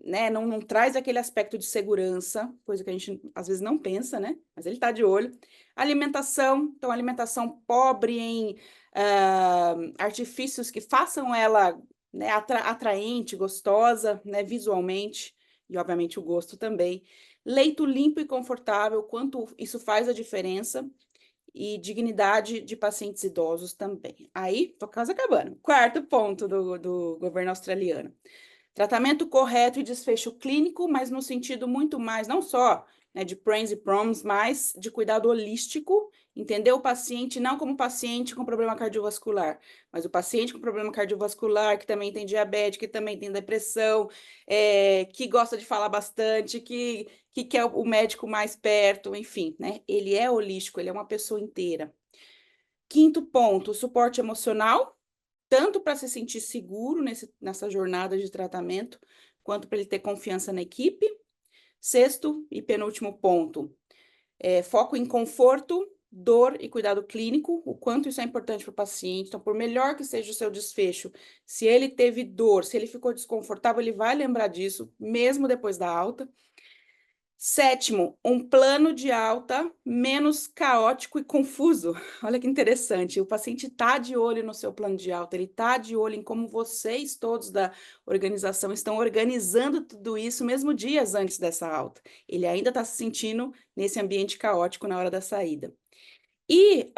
né, não traz aquele aspecto de segurança, coisa que a gente às vezes não pensa, né? Mas ele está de olho. Alimentação, então, alimentação pobre em artifícios que façam ela, né, atraente, gostosa, né, visualmente, e obviamente o gosto também. Leito limpo e confortável, quanto isso faz a diferença, e dignidade de pacientes idosos também. Aí, tô quase acabando. Quarto ponto do governo australiano. Tratamento correto e desfecho clínico, mas no sentido muito mais, não só né, de PRAMs e PROMs, mas de cuidado holístico, entender o paciente não como paciente com problema cardiovascular, mas o paciente com problema cardiovascular, que também tem diabetes, que também tem depressão, que gosta de falar bastante, que quer o médico mais perto, enfim, né? Ele é holístico, ele é uma pessoa inteira. Quinto ponto, suporte emocional, tanto para se sentir seguro nessa jornada de tratamento, quanto para ele ter confiança na equipe. Sexto e penúltimo ponto, foco em conforto, dor e cuidado clínico, o quanto isso é importante para o paciente. Então, por melhor que seja o seu desfecho, se ele teve dor, se ele ficou desconfortável, ele vai lembrar disso, mesmo depois da alta. Sétimo, um plano de alta menos caótico e confuso. Olha que interessante, o paciente está de olho no seu plano de alta, ele está de olho em como vocês todos da organização estão organizando tudo isso mesmo dias antes dessa alta. Ele ainda está se sentindo nesse ambiente caótico na hora da saída. E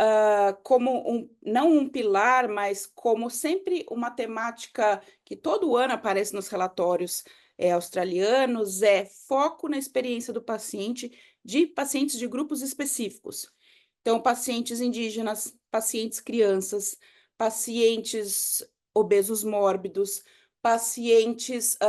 como não um pilar, mas como sempre uma temática que todo ano aparece nos relatórios australianos, é foco na experiência do paciente, de pacientes de grupos específicos. Então, pacientes indígenas, pacientes crianças, pacientes obesos mórbidos, pacientes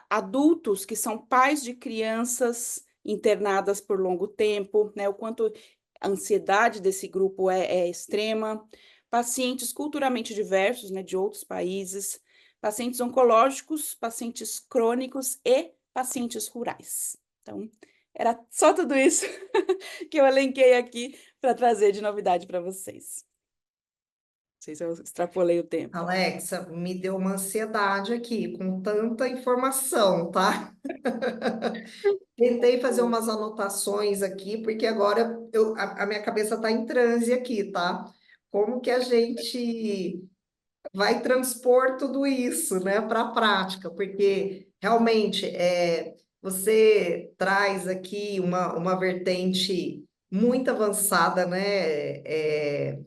adultos que são pais de crianças internadas por longo tempo, né? O quanto a ansiedade desse grupo é extrema, pacientes culturalmente diversos, né, de outros países, pacientes oncológicos, pacientes crônicos e pacientes rurais. Então, era só tudo isso que eu elenquei aqui para trazer de novidade para vocês. Não sei se eu extrapolei o tempo. Alexa, me deu uma ansiedade aqui com tanta informação, tá? Tentei fazer umas anotações aqui, porque agora a minha cabeça está em transe aqui, tá? Como que a gente vai transpor tudo isso, né, para a prática? Porque realmente você traz aqui uma vertente muito avançada, né?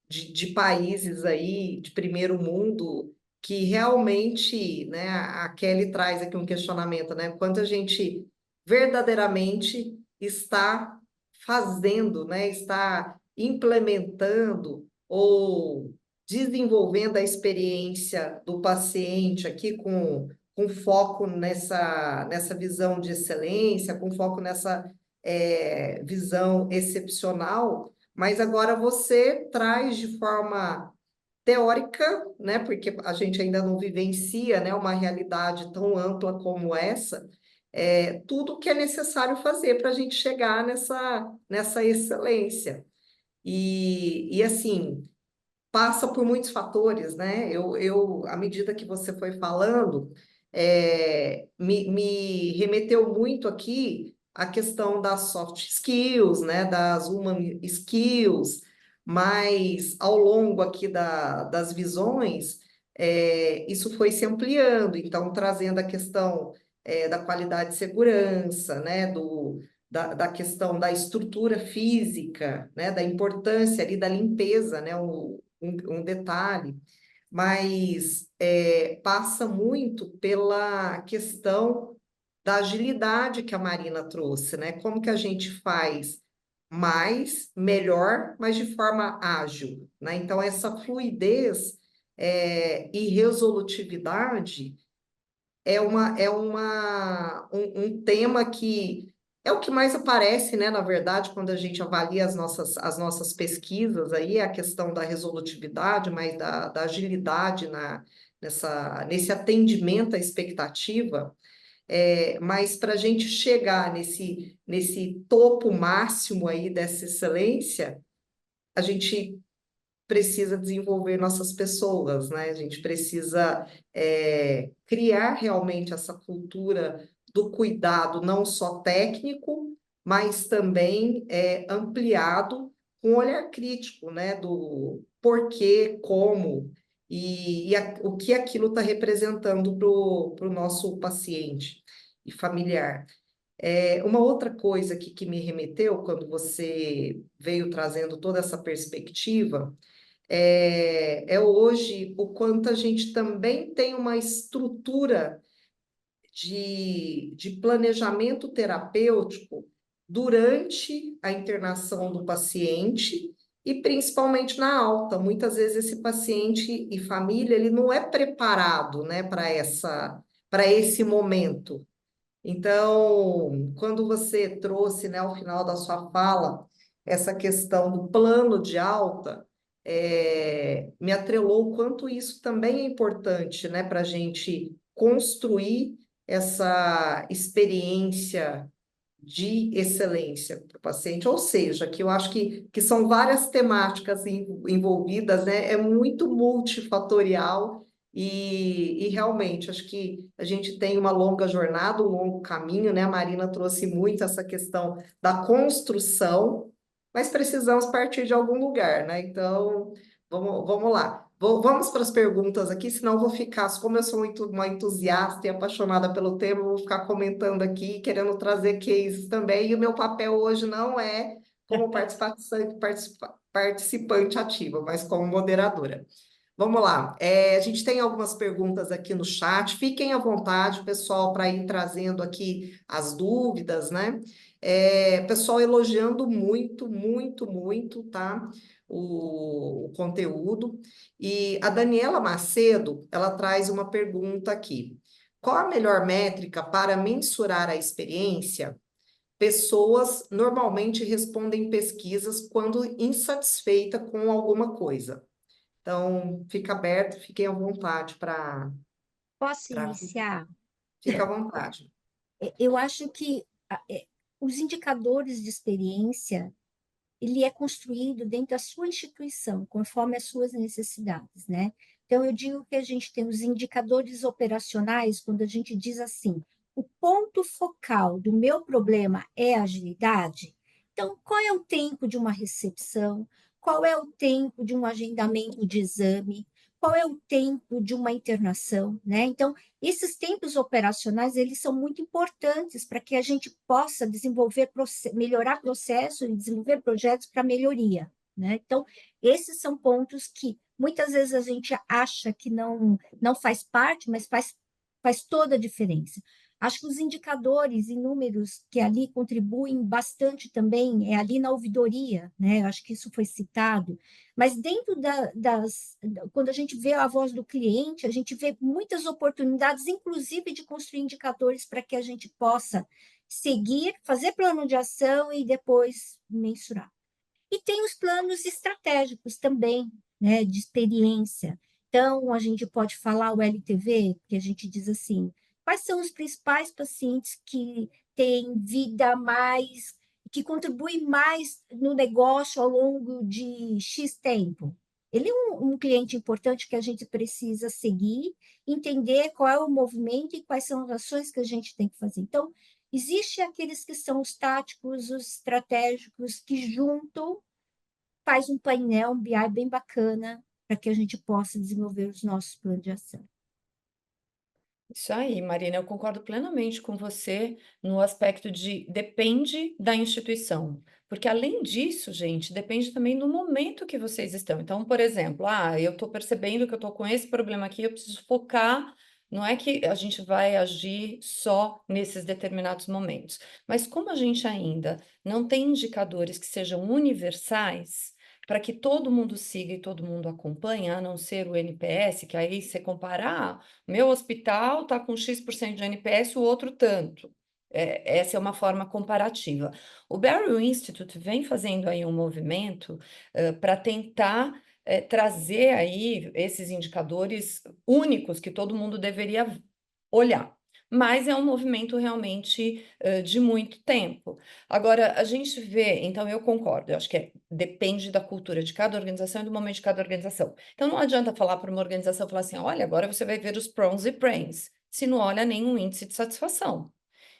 De países aí de primeiro mundo que realmente, né, a Kelly traz aqui um questionamento, né, quanto a gente verdadeiramente está fazendo, né, está implementando ou desenvolvendo a experiência do paciente aqui com foco nessa visão de excelência, com foco nessa visão excepcional, mas agora você traz de forma teórica, né, porque a gente ainda não vivencia, né, uma realidade tão ampla como essa, tudo que é necessário fazer para a gente chegar nessa excelência. E assim, passa por muitos fatores, né? À medida que você foi falando, me remeteu muito aqui a questão das soft skills, né? Das human skills, mas ao longo aqui das visões, isso foi se ampliando, então trazendo a questão da qualidade de segurança, né? Da questão da estrutura física, né? Da importância ali da limpeza, né? Um detalhe, mas passa muito pela questão da agilidade que a Marina trouxe, né? Como que a gente faz mais, melhor, mas de forma ágil, né? Então, essa fluidez e resolutividade um tema que é o que mais aparece, né, na verdade, quando a gente avalia as nossas pesquisas aí, é a questão da resolutividade, mas da agilidade nesse atendimento à expectativa. Mas para a gente chegar nesse topo máximo aí dessa excelência, a gente precisa desenvolver nossas pessoas, né? A gente precisa criar realmente essa cultura do cuidado, não só técnico, mas também ampliado com um olhar crítico, né? Do porquê, como o que aquilo está representando para o nosso paciente e familiar. Uma outra coisa que me remeteu, quando você veio trazendo toda essa perspectiva, é hoje o quanto a gente também tem uma estrutura de planejamento terapêutico durante a internação do paciente e principalmente na alta. Muitas vezes esse paciente e família ele não é preparado, né, para esse momento. Então, quando você trouxe, né, ao final da sua fala, essa questão do plano de alta, me atrelou o quanto isso também é importante, né, para a gente construir essa experiência de excelência para o paciente, ou seja, que eu acho que são várias temáticas envolvidas, né? É muito multifatorial e realmente acho que a gente tem uma longa jornada, um longo caminho, né? A Marina trouxe muito essa questão da construção, mas precisamos partir de algum lugar, né? Então, vamos lá. Vamos para as perguntas aqui, senão eu vou ficar, como eu sou muito uma entusiasta e apaixonada pelo tema, eu vou ficar comentando aqui, querendo trazer cases também, e o meu papel hoje não é como participante ativa, mas como moderadora. Vamos lá, a gente tem algumas perguntas aqui no chat, fiquem à vontade, pessoal, para ir trazendo aqui as dúvidas, né? Pessoal elogiando muito, muito, muito, tá? O conteúdo. E a Daniela Macedo, ela traz uma pergunta aqui. Qual a melhor métrica para mensurar a experiência? Pessoas normalmente respondem pesquisas quando insatisfeita com alguma coisa. Então, fica aberto, fiquem à vontade para... Posso iniciar? Fica à vontade. Eu acho que os indicadores de experiência, ele é construído dentro da sua instituição, conforme as suas necessidades, né? Então, eu digo que a gente tem os indicadores operacionais, quando a gente diz assim, o ponto focal do meu problema é a agilidade. Então, qual é o tempo de uma recepção? Qual é o tempo de um agendamento de exame? Qual é o tempo de uma internação, né? Então, esses tempos operacionais, eles são muito importantes para que a gente possa desenvolver, melhorar processos e desenvolver projetos para melhoria, né? Então, esses são pontos que muitas vezes a gente acha que não faz parte, mas faz toda a diferença. Acho que os indicadores e números que ali contribuem bastante também é ali na ouvidoria, né? Acho que isso foi citado. Mas dentro quando a gente vê a voz do cliente, a gente vê muitas oportunidades, inclusive de construir indicadores para que a gente possa seguir, fazer plano de ação e depois mensurar. E tem os planos estratégicos também, né, de experiência. Então, a gente pode falar o LTV, que a gente diz assim, quais são os principais pacientes que têm vida mais, que contribuem mais no negócio ao longo de X tempo? Ele é um cliente importante que a gente precisa seguir, entender qual é o movimento e quais são as ações que a gente tem que fazer. Então, existem aqueles que são os táticos, os estratégicos, que juntam, faz um painel, um BI bem bacana, para que a gente possa desenvolver os nossos planos de ação. Isso aí, Marina, eu concordo plenamente com você no aspecto de depende da instituição, porque além disso, gente, depende também do momento que vocês estão. Então, por exemplo, eu estou percebendo que eu estou com esse problema aqui, eu preciso focar. Não é que a gente vai agir só nesses determinados momentos, mas como a gente ainda não tem indicadores que sejam universais, para que todo mundo siga e todo mundo acompanhe, a não ser o NPS, que aí você comparar, meu hospital está com X% de NPS, o outro tanto. Essa é uma forma comparativa. O Barrow Institute vem fazendo aí um movimento para tentar trazer aí esses indicadores únicos que todo mundo deveria olhar. Mas é um movimento realmente de muito tempo. Agora, a gente vê, então eu concordo, eu acho que depende da cultura de cada organização e do momento de cada organização. Então não adianta falar para uma organização, falar assim, olha, agora você vai ver os pros e prains, se não olha nenhum índice de satisfação.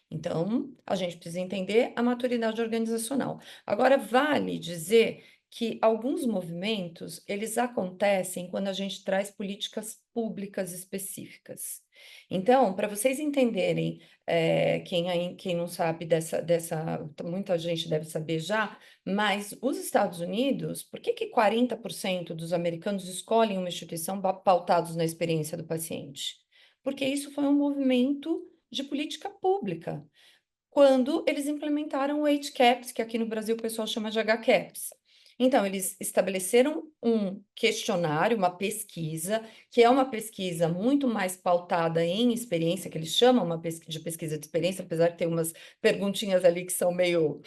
Então, a gente precisa entender a maturidade organizacional. Agora, vale dizer que alguns movimentos, eles acontecem quando a gente traz políticas públicas específicas. Então, para vocês entenderem, quem não sabe muita gente deve saber já, mas os Estados Unidos, por que 40% dos americanos escolhem uma instituição pautados na experiência do paciente? Porque isso foi um movimento de política pública, quando eles implementaram o HCAHPS, que aqui no Brasil o pessoal chama de HCAHPS. Então, eles estabeleceram um questionário, uma pesquisa, que é uma pesquisa muito mais pautada em experiência, que eles chamam de pesquisa de experiência, apesar de ter umas perguntinhas ali que são meio,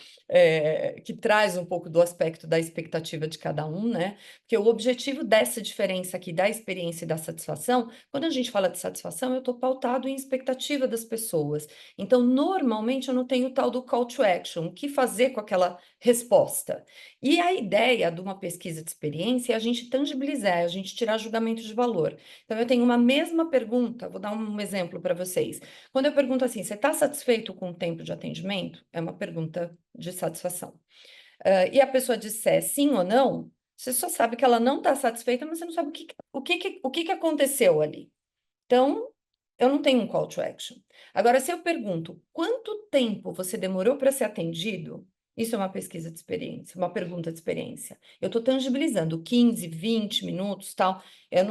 que traz um pouco do aspecto da expectativa de cada um, né? Porque o objetivo dessa diferença aqui da experiência e da satisfação, quando a gente fala de satisfação, eu estou pautado em expectativa das pessoas. Então, normalmente, eu não tenho o tal do call to action, o que fazer com aquela resposta. E a ideia de uma pesquisa de experiência é a gente tangibilizar, é a gente tirar julgamento de valor. Então, eu tenho uma mesma pergunta, vou dar um exemplo para vocês. Quando eu pergunto assim, você está satisfeito com o tempo de atendimento? É uma pergunta de satisfação. E a pessoa disser sim ou não, você só sabe que ela não está satisfeita, mas você não sabe o que aconteceu ali. Então, eu não tenho um call to action. Agora, se eu pergunto quanto tempo você demorou para ser atendido, isso é uma pesquisa de experiência, uma pergunta de experiência. Eu estou tangibilizando 15, 20 minutos, tal. Eu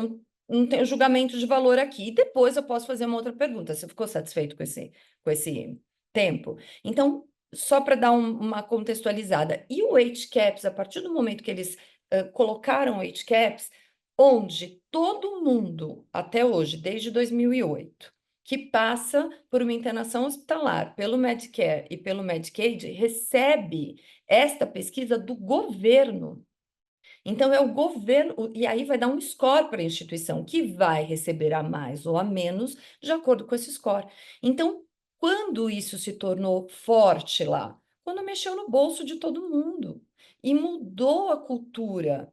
não tenho julgamento de valor aqui. E depois eu posso fazer uma outra pergunta. Você ficou satisfeito com esse tempo? Então, só para dar uma contextualizada. E o HCAHPS, a partir do momento que eles colocaram o HCAHPS, onde todo mundo, até hoje, desde 2008, que passa por uma internação hospitalar pelo Medicare e pelo Medicaid, recebe esta pesquisa do governo. Então, é o governo, e aí vai dar um score para a instituição, que vai receber a mais ou a menos, de acordo com esse score. Então, quando isso se tornou forte lá? Quando mexeu no bolso de todo mundo e mudou a cultura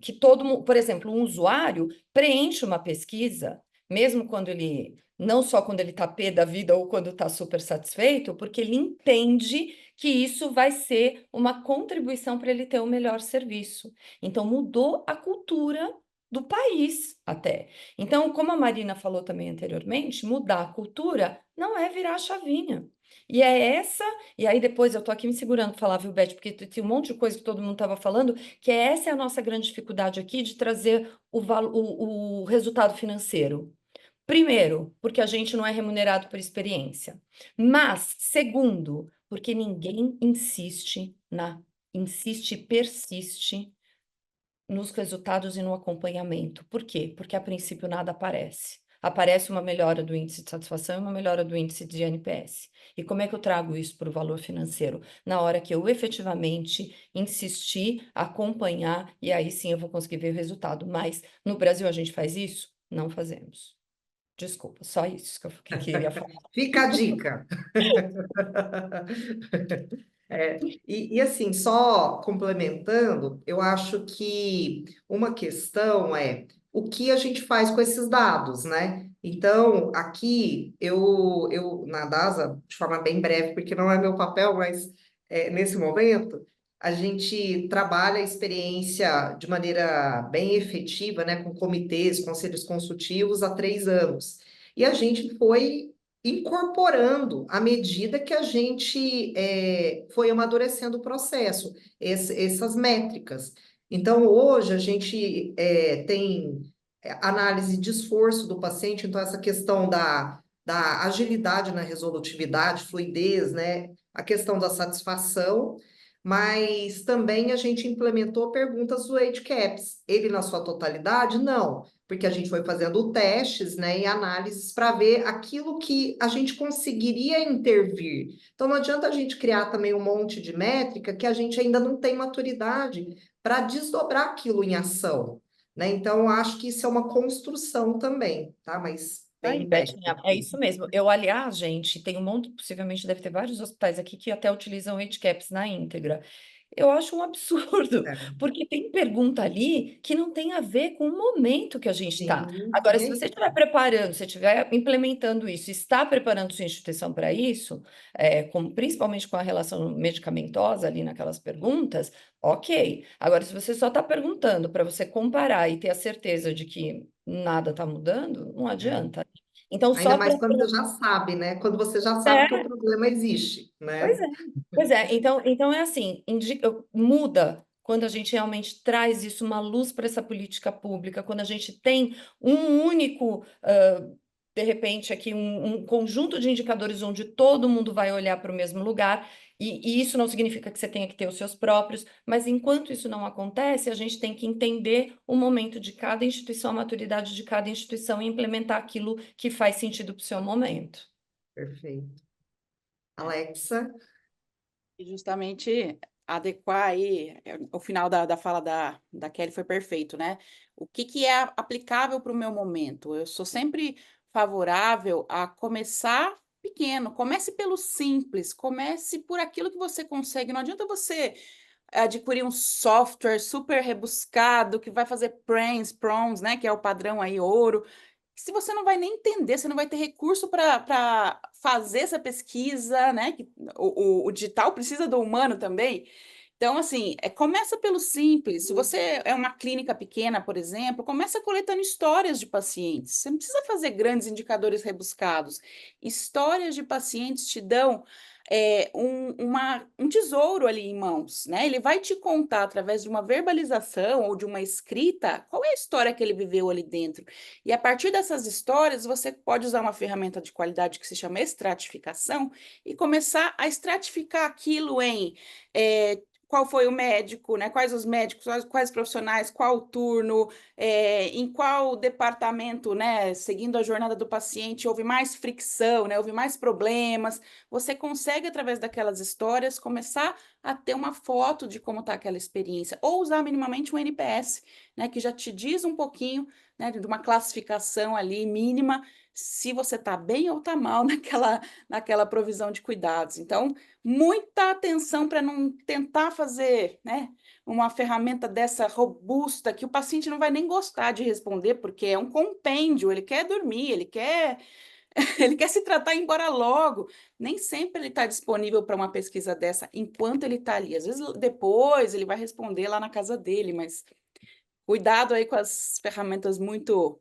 que todo mundo, por exemplo, um usuário preenche uma pesquisa, mesmo quando ele, não só quando ele está pé da vida ou quando está super satisfeito, porque ele entende que isso vai ser uma contribuição para ele ter um melhor serviço. Então, mudou a cultura do país até. Então, como a Marina falou também anteriormente, mudar a cultura não é virar a chavinha. E é essa, e aí depois eu tô aqui me segurando para falar, viu, Beth, porque tem um monte de coisa que todo mundo estava falando, que essa é a nossa grande dificuldade aqui de trazer o resultado financeiro. Primeiro, porque a gente não é remunerado por experiência. Mas, segundo, porque ninguém insiste e persiste nos resultados e no acompanhamento. Por quê? Porque a princípio nada aparece. Aparece uma melhora do índice de satisfação e uma melhora do índice de NPS. E como é que eu trago isso para o valor financeiro? Na hora que eu efetivamente insistir, acompanhar, e aí sim eu vou conseguir ver o resultado. Mas no Brasil a gente faz isso? Não fazemos. Desculpa, só isso que eu queria falar. Fica a dica. E assim, só complementando, eu acho que uma questão é o que a gente faz com esses dados, né? Então, aqui, eu na DASA, de forma bem breve, porque não é meu papel, mas nesse momento, a gente trabalha a experiência de maneira bem efetiva, né? Com comitês, conselhos consultivos há 3 anos. E a gente foi incorporando à medida que a gente foi amadurecendo o processo, essas métricas. Então, hoje, a gente tem análise de esforço do paciente, então, essa questão da agilidade na resolutividade, fluidez, né? A questão da satisfação. mas também a gente implementou perguntas do EIDCAPS. Ele, na sua totalidade, não, porque a gente foi fazendo testes, né, e análises para ver aquilo que a gente conseguiria intervir. Então, não adianta a gente criar também um monte de métrica que a gente ainda não tem maturidade para desdobrar aquilo em ação, né? Então, eu acho que isso é uma construção também, tá? Mas Aí, bem Betinha, técnico. é isso mesmo. Eu, aliás, gente, tem um monte, possivelmente deve ter vários hospitais aqui que até utilizam o HCAPS na íntegra. Eu acho um absurdo, É, porque tem pergunta ali que não tem a ver com o momento que a gente está. sim, Agora, e se aí? você estiver preparando, se estiver implementando isso, está preparando sua instituição para isso, principalmente com a relação medicamentosa ali naquelas perguntas, ok. Agora, se você só está perguntando para você comparar e ter a certeza de que nada está mudando, não É. adianta. Então, Ainda só mais para. quando você já sabe, né? Quando você já sabe que o problema existe, Pois né? é, pois é. Então é assim, muda quando a gente realmente traz isso, uma luz para essa política pública, quando a gente tem um único, de repente, aqui um conjunto de indicadores onde todo mundo vai olhar para o mesmo lugar, e isso não significa que você tenha que ter os seus próprios, mas enquanto isso não acontece, a gente tem que entender o momento de cada instituição, a maturidade de cada instituição e implementar aquilo que faz sentido para o seu momento. Perfeito. Alexa, E justamente adequar aí, o final da fala da Kelly foi perfeito, né? O que que é aplicável para o meu momento? Eu sou sempre favorável a começar pequeno, comece pelo simples, comece por aquilo que você consegue. Não adianta você adquirir um software super rebuscado que vai fazer PRONs, né? Que é o padrão aí ouro. Se você não vai nem entender, você não vai ter recurso para fazer essa pesquisa, né? Que o digital precisa do humano também. Então, assim, começa pelo simples. Se você é uma clínica pequena, por exemplo, começa coletando histórias de pacientes. Você não precisa fazer grandes indicadores rebuscados. Histórias de pacientes te dão um tesouro ali em mãos, né? Ele vai te contar através de uma verbalização ou de uma escrita qual é a história que ele viveu ali dentro. E a partir dessas histórias, você pode usar uma ferramenta de qualidade que se chama estratificação e começar a estratificar aquilo em qual foi o médico, né? Quais os médicos, quais profissionais, qual turno, em qual departamento, né? Seguindo a jornada do paciente, houve mais fricção, né? Houve mais problemas. Você consegue, através daquelas histórias, começar a ter uma foto de como está aquela experiência, ou usar minimamente um NPS, né? Que já te diz um pouquinho, né, de uma classificação ali mínima, se você está bem ou está mal naquela provisão de cuidados. Então, muita atenção para não tentar fazer, né, uma ferramenta dessa robusta que o paciente não vai nem gostar de responder, porque é um compêndio, ele quer dormir, ele quer ele quer se tratar e ir embora logo. Nem sempre ele está disponível para uma pesquisa dessa enquanto ele está ali. Às vezes depois ele vai responder lá na casa dele, mas cuidado aí com as ferramentas muito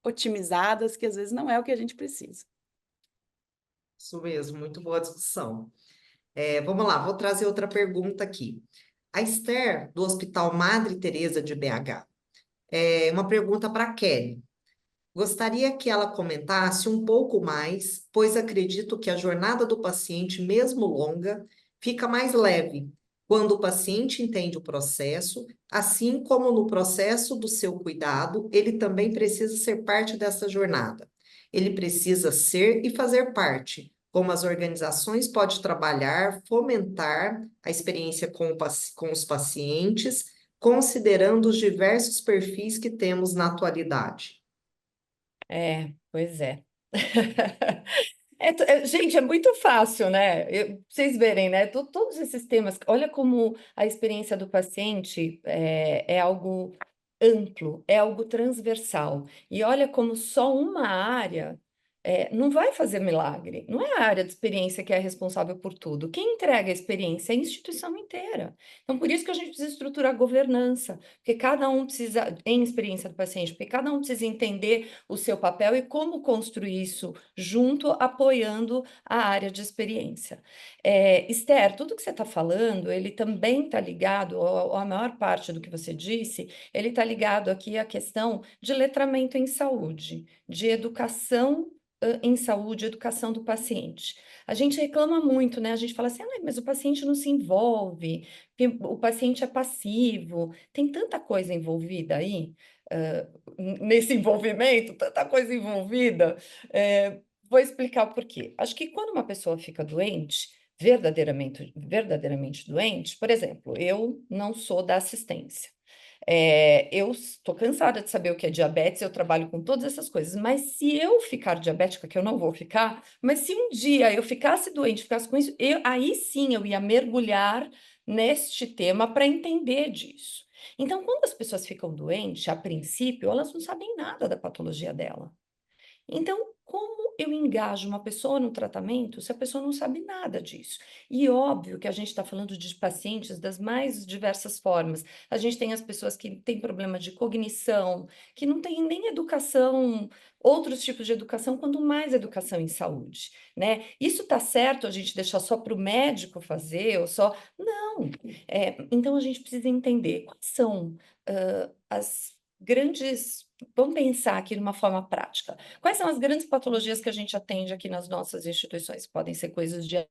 otimizadas, que às vezes não é o que a gente precisa. isso mesmo, muito boa discussão. Vamos lá, vou trazer outra pergunta aqui. A Esther, do Hospital Madre Teresa de BH, uma pergunta para a Kelly. Gostaria que ela comentasse um pouco mais, pois acredito que a jornada do paciente, mesmo longa, fica mais leve quando o paciente entende o processo, assim como no processo do seu cuidado, ele também precisa ser parte dessa jornada. Ele precisa ser e fazer parte, como as organizações podem trabalhar, fomentar a experiência com os pacientes, considerando os diversos perfis que temos na atualidade. Pois é. Gente, é muito fácil, né? Vocês verem, né? Todos esses temas, olha como a experiência do paciente é algo amplo, é algo transversal. E olha como só uma área não vai fazer milagre. Não é a área de experiência que é responsável por tudo. Quem entrega a experiência é a instituição inteira. Então, por isso que a gente precisa estruturar a governança, porque cada um precisa, em experiência do paciente, porque cada um precisa entender o seu papel e como construir isso junto, apoiando a área de experiência. Esther, tudo que você está falando, ele também está ligado, ou a maior parte do que você disse, ele está ligado aqui à questão de letramento em saúde, de educação em saúde, educação do paciente. A gente reclama muito, né? A gente fala assim, ah, mas o paciente não se envolve, o paciente é passivo, tem tanta coisa envolvida aí, nesse envolvimento, tanta coisa envolvida. Vou explicar o porquê. Acho que quando uma pessoa fica doente, verdadeiramente doente, por exemplo, eu não sou da assistência. Eu estou cansada de saber o que é diabetes, eu trabalho com todas essas coisas, mas se eu ficar diabética, que eu não vou ficar, mas se um dia eu ficasse doente, ficasse com isso, aí sim eu ia mergulhar neste tema para entender disso. Então, quando as pessoas ficam doentes, a princípio, elas não sabem nada da patologia dela. Então, como eu engajo uma pessoa no tratamento se a pessoa não sabe nada disso? E óbvio que a gente está falando de pacientes das mais diversas formas. A gente tem as pessoas que têm problema de cognição, que não têm nem educação, outros tipos de educação, quanto mais educação em saúde, né? Isso está certo a gente deixar só para o médico fazer, ou só. Não! Então a gente precisa entender quais são as grandes. Vamos pensar aqui de uma forma prática. Quais são as grandes patologias que a gente atende aqui nas nossas instituições? Podem ser coisas de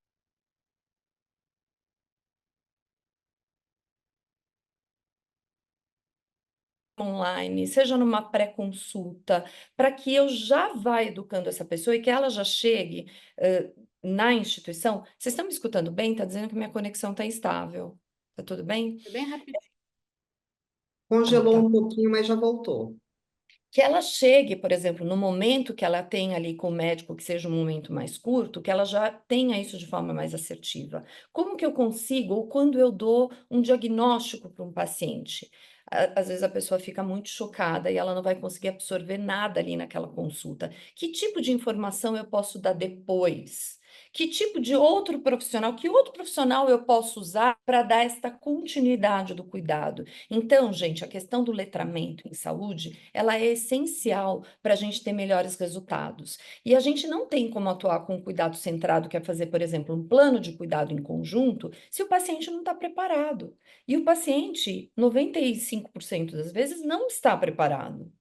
online, seja numa pré-consulta, para que eu já vá educando essa pessoa e que ela já chegue na instituição. Vocês estão me escutando bem? Está dizendo que minha conexão está instável. Está tudo bem? Foi bem rapidinho. Congelou Tá. um pouquinho, mas já voltou. Que ela chegue, por exemplo, no momento que ela tem ali com o médico, que seja um momento mais curto, que ela já tenha isso de forma mais assertiva. Como que eu consigo, ou quando eu dou um diagnóstico para um paciente? Às vezes a pessoa fica muito chocada e ela não vai conseguir absorver nada ali naquela consulta. Que tipo de informação eu posso dar depois? Que tipo de outro profissional, que outro profissional eu posso usar para dar esta continuidade do cuidado? Então, gente, a questão do letramento em saúde, ela é essencial para a gente ter melhores resultados. E a gente não tem como atuar com cuidado centrado, que é fazer, por exemplo, um plano de cuidado em conjunto, se o paciente não está preparado. E o paciente, 95% das vezes, não está preparado.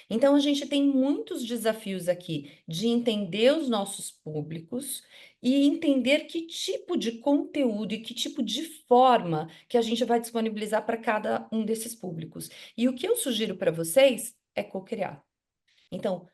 Então, a gente tem muitos desafios aqui de entender os nossos públicos e entender que tipo de conteúdo e que tipo de forma que a gente vai disponibilizar para cada um desses públicos. E o que eu sugiro para vocês é co-criar. Então,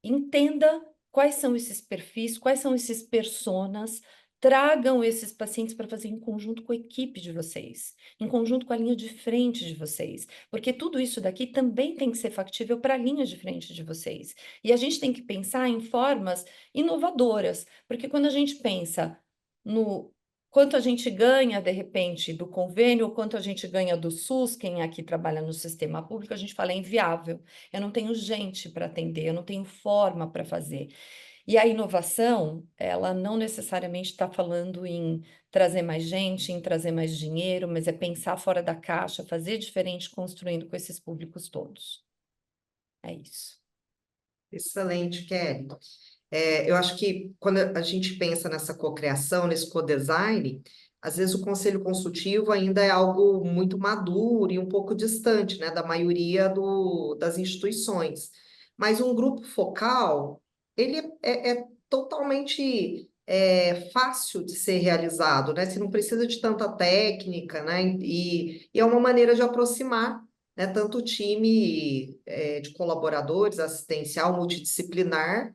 entenda quais são esses perfis, quais são esses personas, tragam esses pacientes para fazer em conjunto com a equipe de vocês, em conjunto com a linha de frente de vocês, porque tudo isso daqui também tem que ser factível para a linha de frente de vocês. E a gente tem que pensar em formas inovadoras, porque quando a gente pensa no quanto a gente ganha, de repente, do convênio, ou quanto a gente ganha do SUS, quem aqui trabalha no sistema público, a gente fala é inviável. Eu não tenho gente para atender, eu não tenho forma para fazer. E a inovação, ela não necessariamente está falando em trazer mais gente, em trazer mais dinheiro, mas é pensar fora da caixa, fazer diferente, construindo com esses públicos todos. É isso. Excelente, Kelly. Eu acho que quando a gente pensa nessa cocriação, nesse co-design, às vezes o conselho consultivo ainda é algo muito maduro e um pouco distante, né, da maioria das instituições. Mas um grupo focal, ele é totalmente fácil de ser realizado, né? Você não precisa de tanta técnica, né? E é uma maneira de aproximar, né, tanto o time de colaboradores, assistencial, multidisciplinar,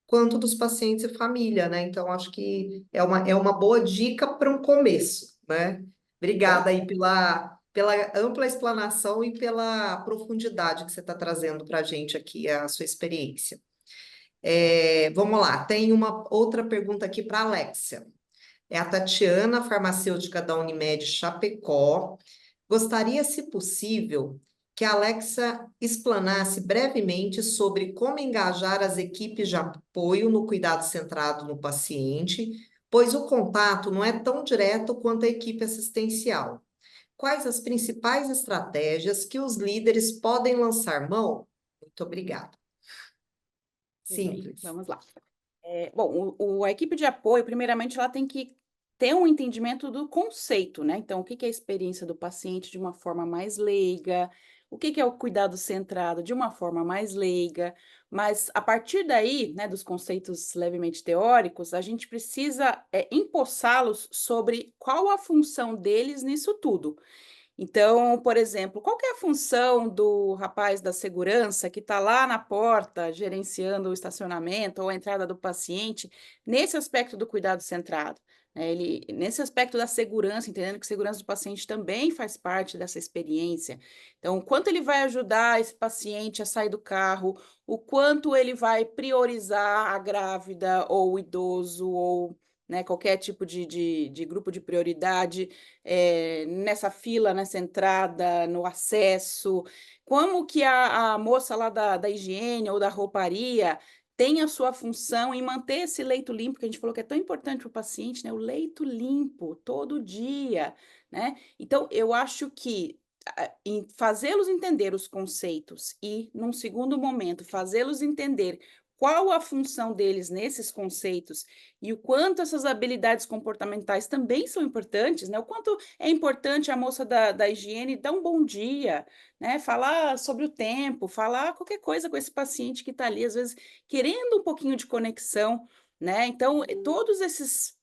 quanto dos pacientes e família, né? Então, acho que é uma boa dica para um começo, né? Obrigada aí pela ampla explanação e pela profundidade que você está trazendo para a gente aqui, a sua experiência. Vamos lá, tem uma outra pergunta aqui para a Alexia. É a Tatiana, farmacêutica da Unimed Chapecó. Gostaria, se possível, que a Alexa explanasse brevemente sobre como engajar as equipes de apoio no cuidado centrado no paciente, pois o contato não é tão direto quanto a equipe assistencial. Quais as principais estratégias que os líderes podem lançar mão? Muito obrigada. Tudo bem, Simples. vamos lá. Bom, a equipe de apoio, primeiramente, ela tem que ter um entendimento do conceito, né? Então, o que que é a experiência do paciente de uma forma mais leiga, o que que é o cuidado centrado de uma forma mais leiga, mas a partir daí, né, dos conceitos levemente teóricos, a gente precisa empossá-los sobre qual a função deles nisso tudo. Então, por exemplo, qual que é a função do rapaz da segurança que está lá na porta gerenciando o estacionamento ou a entrada do paciente, nesse aspecto do cuidado centrado? Né? Ele, nesse aspecto da segurança, entendendo que a segurança do paciente também faz parte dessa experiência. Então, o quanto ele vai ajudar esse paciente a sair do carro, o quanto ele vai priorizar a grávida ou o idoso ou, né, qualquer tipo de grupo de prioridade nessa fila, nessa entrada, no acesso, como que a moça lá da higiene ou da rouparia tem a sua função em manter esse leito limpo, que a gente falou que é tão importante para o paciente, né? O leito limpo, todo dia, né? Então, eu acho que em fazê-los entender os conceitos e, num segundo momento, fazê-los entender qual a função deles nesses conceitos e o quanto essas habilidades comportamentais também são importantes, né? O quanto é importante a moça da higiene dar um bom dia, né? Falar sobre o tempo, falar qualquer coisa com esse paciente que está ali, às vezes, querendo um pouquinho de conexão, né? Então, todos esses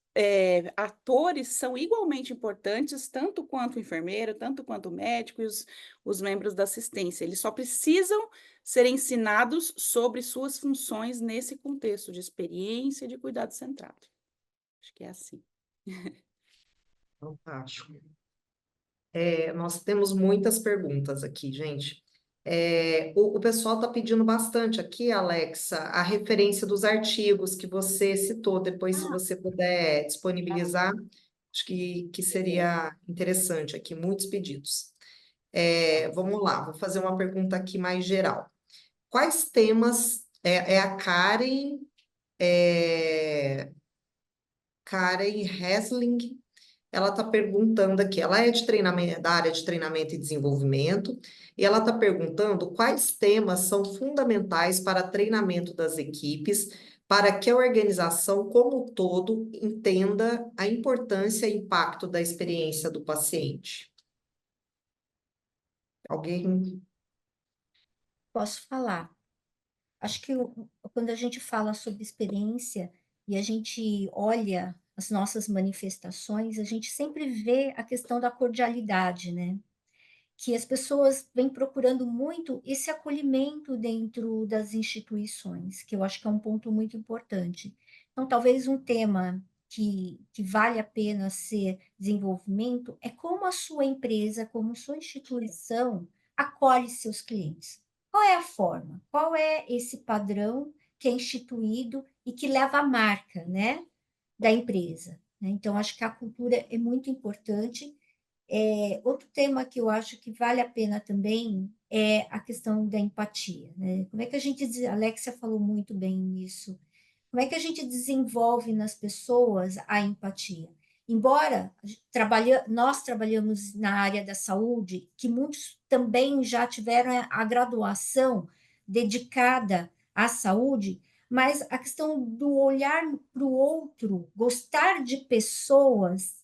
atores são igualmente importantes, tanto quanto o enfermeiro, tanto quanto o médico e os membros da assistência. Eles só precisam ser ensinados sobre suas funções nesse contexto de experiência e de cuidado centrado. Acho que é assim. Fantástico. Nós temos muitas perguntas aqui, gente. O pessoal está pedindo bastante aqui, Alexa, a referência dos artigos que você citou. Depois, se você puder disponibilizar, acho que seria interessante aqui, muitos pedidos. Vamos lá, vou fazer uma pergunta aqui mais geral. Quais temas a Karen Hesling, ela está perguntando aqui, ela é de treinamento, da área de treinamento e desenvolvimento, e ela está perguntando quais temas são fundamentais para treinamento das equipes, para que a organização como um todo entenda a importância e impacto da experiência do paciente. Alguém? Posso falar? Acho que quando a gente fala sobre experiência e a gente olha as nossas manifestações, a gente sempre vê a questão da cordialidade, né? Que as pessoas vêm procurando muito esse acolhimento dentro das instituições, que eu acho que é um ponto muito importante. Então, talvez um tema que vale a pena ser desenvolvimento é como a sua empresa, como sua instituição acolhe seus clientes. Qual é a forma? Qual é esse padrão que é instituído e que leva a marca, né, da empresa? Né? Então, acho que a cultura é muito importante. Outro tema que eu acho que vale a pena também é a questão da empatia, né? Como é que a gente, a Alexia falou muito bem nisso, como é que a gente desenvolve nas pessoas a empatia? Embora nós trabalhamos na área da saúde, que muitos também já tiveram a graduação dedicada à saúde, mas a questão do olhar para o outro, gostar de pessoas,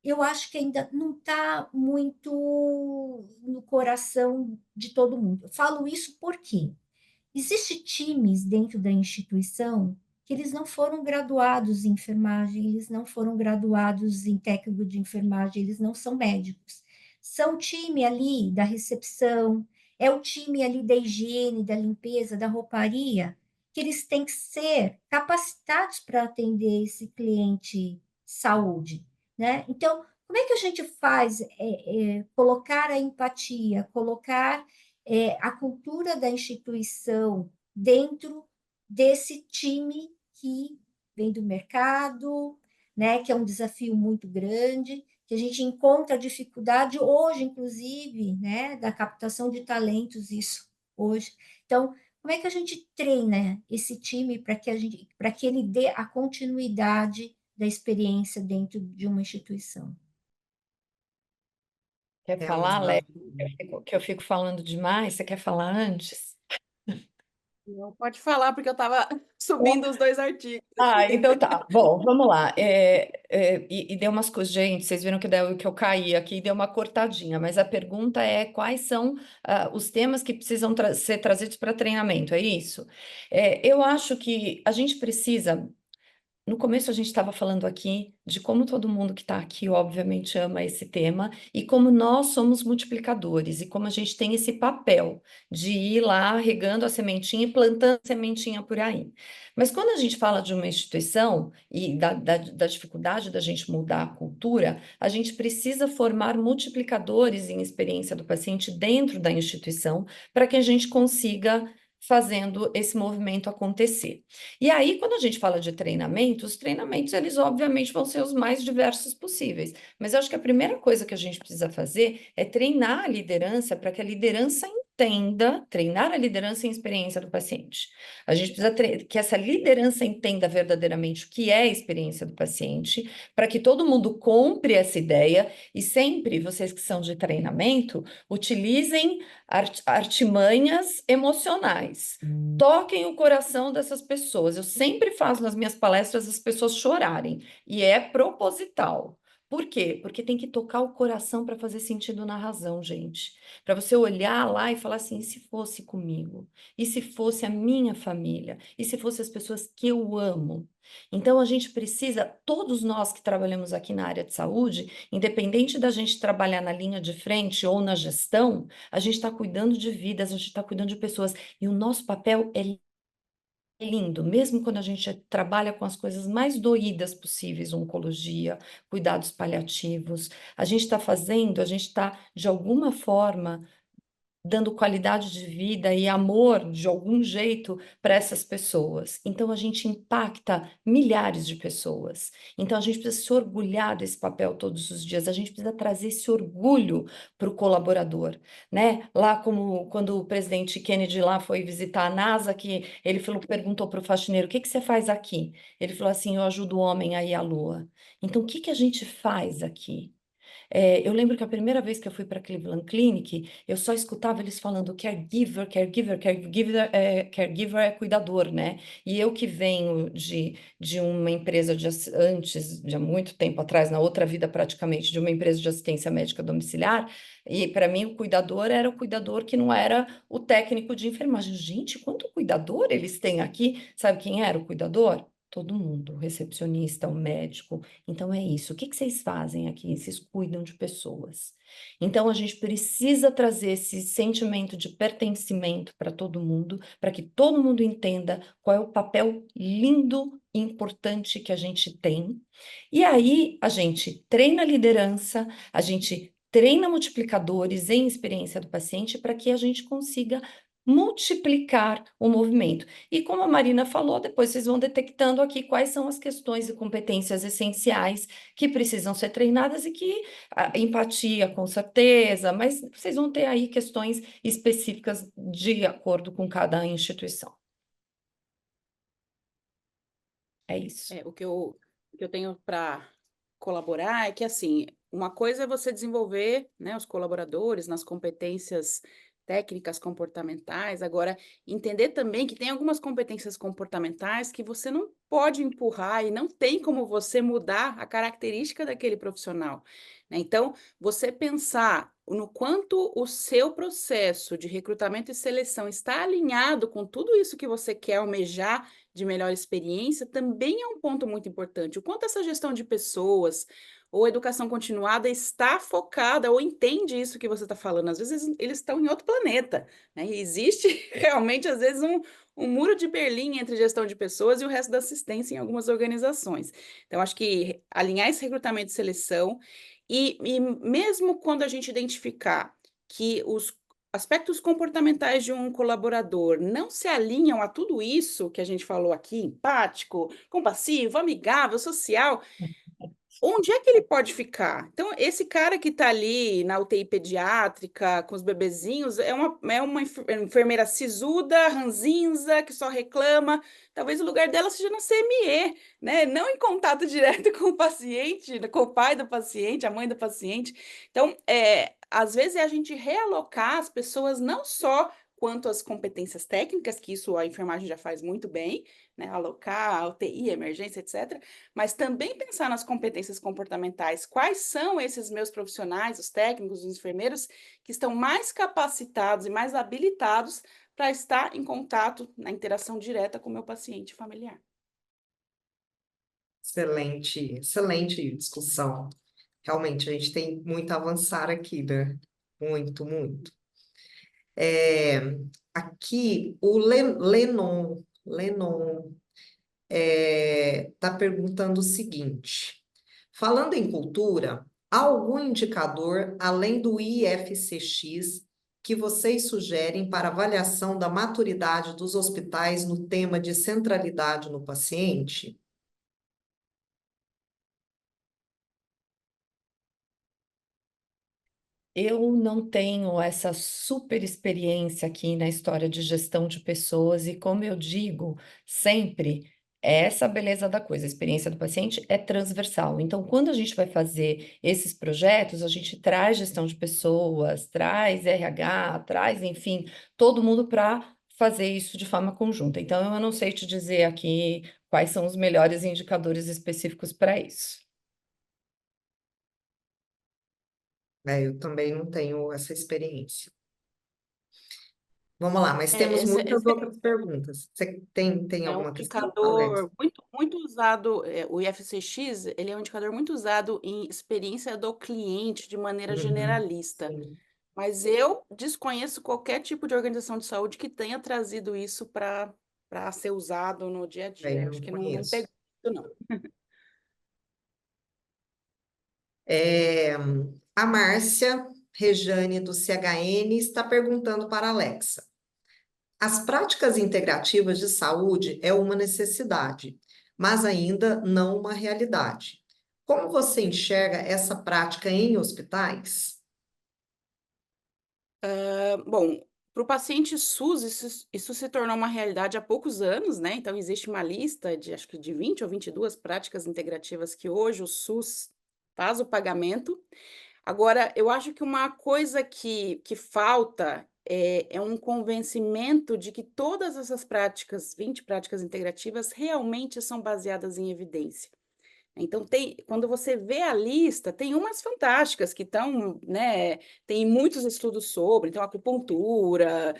eu acho que ainda não está muito no coração de todo mundo. Eu falo isso porque existem times dentro da instituição que eles não foram graduados em enfermagem, eles não foram graduados em técnico de enfermagem, eles não são médicos. São time ali da recepção, é o time ali da higiene, da limpeza, da rouparia, que eles têm que ser capacitados para atender esse cliente saúde, né? Então, como é que a gente faz colocar a empatia, colocar a cultura da instituição dentro desse time que vem do mercado, né, que é um desafio muito grande, que a gente encontra dificuldade hoje, inclusive, né, da captação de talentos, isso hoje. Então, como é que a gente treina esse time para que ele dê a continuidade da experiência dentro de uma instituição? Quer É um falar, Alex, desafio. que eu fico falando demais? Você quer falar antes? Não pode falar, porque eu estava subindo os 2 artigos. Então tá. Bom, vamos lá. E deu umas coisas, gente, vocês viram que eu caí aqui e deu uma cortadinha, mas a pergunta é quais são os temas que precisam ser trazidos para treinamento, é isso? Eu acho que a gente precisa. No começo, a gente estava falando aqui de como todo mundo que está aqui, obviamente, ama esse tema e como nós somos multiplicadores e como a gente tem esse papel de ir lá regando a sementinha e plantando a sementinha por aí. Mas quando a gente fala de uma instituição e da dificuldade da gente mudar a cultura, a gente precisa formar multiplicadores em experiência do paciente dentro da instituição para que a gente consiga fazendo esse movimento acontecer. E aí, quando a gente fala de treinamento, os treinamentos, eles obviamente vão ser os mais diversos possíveis. Mas eu acho que a primeira coisa que a gente precisa fazer é treinar a liderança para que a liderança entenda, treinar a liderança em experiência do paciente. A gente precisa que essa liderança entenda verdadeiramente o que é a experiência do paciente, para que todo mundo compre essa ideia e sempre, vocês que são de treinamento, utilizem artimanhas emocionais. Toquem o coração dessas pessoas. Eu sempre faço nas minhas palestras as pessoas chorarem, e é proposital. Por quê? Porque tem que tocar o coração para fazer sentido na razão, gente. Para você olhar lá e falar assim: e se fosse comigo? E se fosse a minha família? E se fosse as pessoas que eu amo? Então, a gente precisa, todos nós que trabalhamos aqui na área de saúde, independente da gente trabalhar na linha de frente ou na gestão, a gente está cuidando de vidas, a gente está cuidando de pessoas. E o nosso papel é lindo, mesmo quando a gente trabalha com as coisas mais doídas possíveis, oncologia, cuidados paliativos, a gente está fazendo, a gente está, de alguma forma, dando qualidade de vida e amor de algum jeito para essas pessoas. Então a gente impacta milhares de pessoas. Então a gente precisa se orgulhar desse papel todos os dias. A gente precisa trazer esse orgulho para o colaborador, né? Lá como quando o presidente Kennedy lá foi visitar a NASA, que ele perguntou para o faxineiro: "O que que você faz aqui?" Ele falou assim: "Eu ajudo o homem a ir à Lua." Então o que que a gente faz aqui? Eu lembro que a primeira vez que eu fui para Cleveland Clinic, eu só escutava eles falando caregiver, caregiver, caregiver é cuidador, né? E eu que venho de uma empresa antes, de há muito tempo atrás, na outra vida praticamente, de uma empresa de assistência médica domiciliar, e para mim o cuidador era o cuidador que não era o técnico de enfermagem. Gente, quanto cuidador eles têm aqui? Sabe quem era o cuidador? Todo mundo, o recepcionista, o médico. Então é isso. O que que vocês fazem aqui? Vocês cuidam de pessoas. Então a gente precisa trazer esse sentimento de pertencimento para todo mundo, para que todo mundo entenda qual é o papel lindo e importante que a gente tem. E aí a gente treina a liderança, a gente treina multiplicadores em experiência do paciente para que a gente consiga multiplicar o movimento. E como a Marina falou, depois vocês vão detectando aqui quais são as questões e competências essenciais que precisam ser treinadas e que empatia, com certeza, mas vocês vão ter aí questões específicas de acordo com cada instituição. É isso. O que eu tenho para colaborar é que, assim, uma coisa é você desenvolver, né, os colaboradores nas competências técnicas comportamentais, agora, entender também que tem algumas competências comportamentais que você não pode empurrar e não tem como você mudar a característica daquele profissional, né? Então, você pensar no quanto o seu processo de recrutamento e seleção está alinhado com tudo isso que você quer almejar de melhor experiência, também é um ponto muito importante. O quanto essa gestão de pessoas ou educação continuada está focada ou entende isso que você está falando. Às vezes eles estão em outro planeta, né? E existe realmente, às vezes, um muro de Berlim entre gestão de pessoas e o resto da assistência em algumas organizações. Então, acho que alinhar esse recrutamento e seleção, e mesmo quando a gente identificar que os aspectos comportamentais de um colaborador não se alinham a tudo isso que a gente falou aqui, empático, compassivo, amigável, social, onde é que ele pode ficar? Então, esse cara que está ali na UTI pediátrica, com os bebezinhos, é uma enfermeira sisuda, ranzinza, que só reclama. Talvez o lugar dela seja no CME, né? Não em contato direto com o paciente, com o pai do paciente, a mãe do paciente. Então, às vezes é a gente realocar as pessoas não só quanto às competências técnicas, que isso a enfermagem já faz muito bem, né? Alocar, UTI, emergência, etc. Mas também pensar nas competências comportamentais. Quais são esses meus profissionais, os técnicos, os enfermeiros, que estão mais capacitados e mais habilitados para estar em contato, na interação direta com o meu paciente familiar. Excelente, excelente discussão. Realmente, a gente tem muito a avançar aqui, né? Muito, muito. É, aqui, o Lenon está perguntando o seguinte: falando em cultura, há algum indicador, além do IFCX, que vocês sugerem para avaliação da maturidade dos hospitais no tema de centralidade no paciente? Eu não tenho essa super experiência aqui na história de gestão de pessoas, e como eu digo sempre, é essa a beleza da coisa, a experiência do paciente é transversal. Então, quando a gente vai fazer esses projetos, a gente traz gestão de pessoas, traz RH, traz, enfim, todo mundo para fazer isso de forma conjunta. Então, eu não sei te dizer aqui quais são os melhores indicadores específicos para isso. Eu também não tenho essa experiência. Vamos lá, mas temos Esse, muitas outras perguntas. Você tem é um alguma questão, Alex? indicador muito usado, o IFCX, ele é um indicador muito usado em experiência do cliente de maneira Uhum, generalista. sim. Mas eu desconheço qualquer tipo de organização de saúde que tenha trazido isso para ser usado no dia a dia. Eu Acho não que não pegou conheço. isso, não. É, a Márcia Rejane, do CHN, está perguntando para a Alexa. As práticas integrativas de saúde é uma necessidade, mas ainda não uma realidade. Como você enxerga essa prática em hospitais? Bom, para o paciente SUS, isso se tornou uma realidade há poucos anos, né? Então, existe uma lista de, acho que de 20 ou 22 práticas integrativas que hoje o SUS faz o pagamento. Agora, eu acho que uma coisa que falta é um convencimento de que todas essas práticas, 20 práticas integrativas, realmente são baseadas em evidência. Então, quando você vê a lista, tem umas fantásticas que estão, né? Tem muitos estudos sobre, então, acupuntura,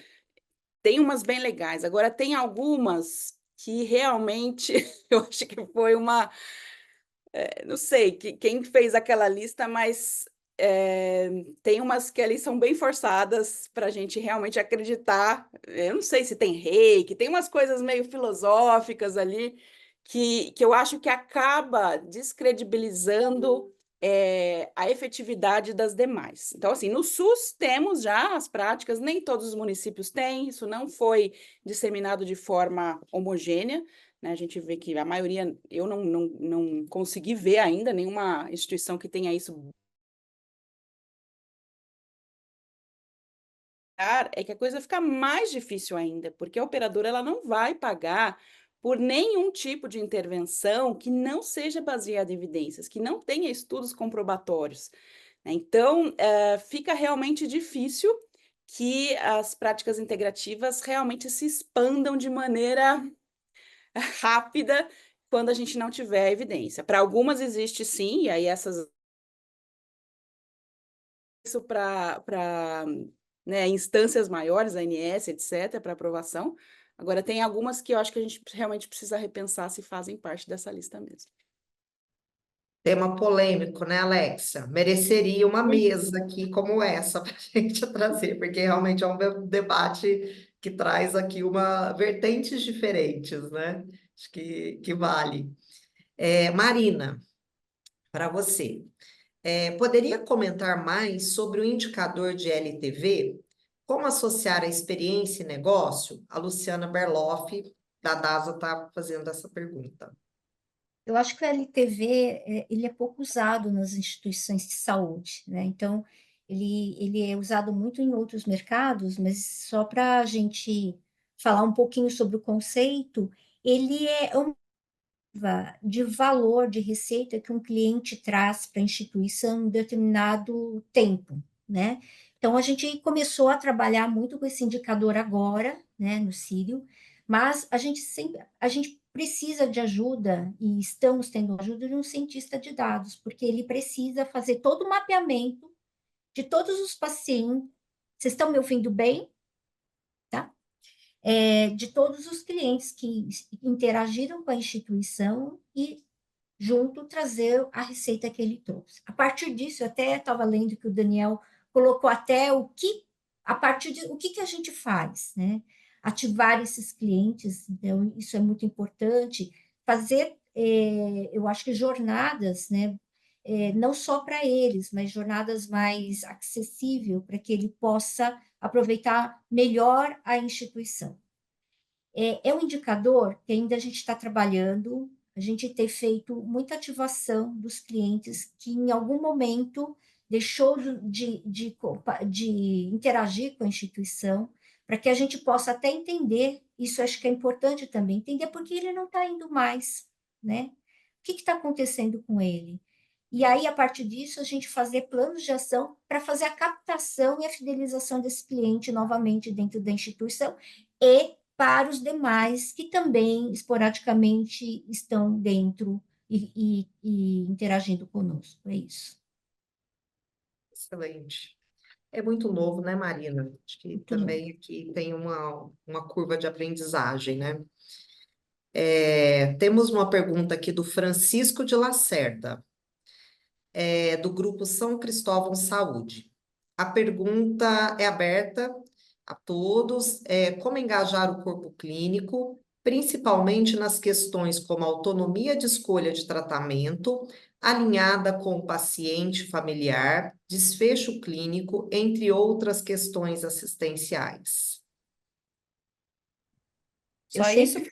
tem umas bem legais. Agora, tem algumas que realmente eu acho que foi não sei quem fez aquela lista, mas tem umas que ali são bem forçadas para a gente realmente acreditar. Eu não sei se tem reiki, tem umas coisas meio filosóficas ali que eu acho que acaba descredibilizando a efetividade das demais. Então, assim, no SUS temos já as práticas, nem todos os municípios têm, isso não foi disseminado de forma homogênea, né? A gente vê que a maioria, eu não consegui ver ainda nenhuma instituição que tenha isso. É que a coisa fica mais difícil ainda, porque a operadora ela não vai pagar por nenhum tipo de intervenção que não seja baseada em evidências, que não tenha estudos comprobatórios, né? Então, fica realmente difícil que as práticas integrativas realmente se expandam de maneira rápida quando a gente não tiver evidência. Para algumas existe sim, e aí isso para né, instâncias maiores, ANS, etc., para aprovação. Agora, tem algumas que eu acho que a gente realmente precisa repensar se fazem parte dessa lista mesmo. Tema polêmico, né, Alexa? Mereceria uma Muito. mesa aqui como essa para a gente trazer, porque realmente é um debate que traz aqui vertentes diferentes, né? Acho que vale. Marina, para você, poderia comentar mais sobre o indicador de LTV? Como associar a experiência e negócio? A Luciana Berloff, da DASA, está fazendo essa pergunta. Eu acho que o LTV, ele é pouco usado nas instituições de saúde, né? Então, ele é usado muito em outros mercados, mas só para a gente falar um pouquinho sobre o conceito, ele é uma de valor de receita que um cliente traz para a instituição em determinado tempo, né? Então, a gente começou a trabalhar muito com esse indicador agora, né, no Sírio, mas a gente precisa de ajuda, e estamos tendo ajuda de um cientista de dados, porque ele precisa fazer todo o mapeamento de todos os pacientes. Vocês estão me ouvindo bem? Tá? De todos os clientes que interagiram com a instituição e junto trazer a receita que ele trouxe. A partir disso, eu até estava lendo que o Daniel colocou até a partir de o que a gente faz, né? Ativar esses clientes, então isso é muito importante. Fazer, eu acho que jornadas, né? Não só para eles, mas jornadas mais acessíveis para que ele possa aproveitar melhor a instituição. É um indicador que ainda a gente está trabalhando, a gente tem feito muita ativação dos clientes que em algum momento deixou de interagir com a instituição, para que a gente possa até entender, isso acho que é importante também, entender por que ele não está indo mais, né? O que está acontecendo com ele? E aí, a partir disso, a gente fazer planos de ação para fazer a captação e a fidelização desse cliente novamente dentro da instituição e para os demais que também esporadicamente estão dentro e interagindo conosco. É isso. Excelente. É muito novo, né, Marina? Acho que Muito novo. também aqui tem uma curva de aprendizagem, né? Temos uma pergunta aqui do Francisco de Lacerda, do grupo São Cristóvão Saúde. A pergunta é aberta a todos, como engajar o corpo clínico, principalmente nas questões como autonomia de escolha de tratamento, alinhada com o paciente familiar, desfecho clínico, entre outras questões assistenciais. Eu Só isso? sempre.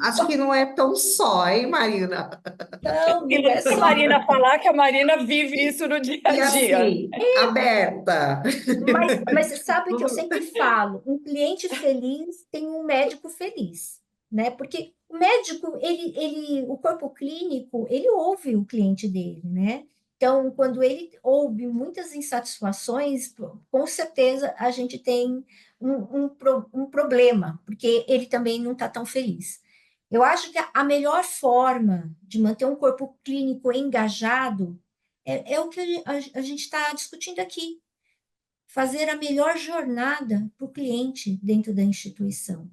Acho que não é tão só, hein, Marina? Não, E não é deixa a só. Marina falar que a Marina vive isso no dia a E dia. assim, aberta. Mas você sabe que eu sempre falo, um cliente feliz tem um médico feliz, né? Porque o médico, o corpo clínico, ele ouve o cliente dele, né? Então, quando ele ouve muitas insatisfações, com certeza a gente tem um problema, porque ele também não está tão feliz. Eu acho que a melhor forma de manter um corpo clínico engajado é o que a gente está discutindo aqui, fazer a melhor jornada para o cliente dentro da instituição.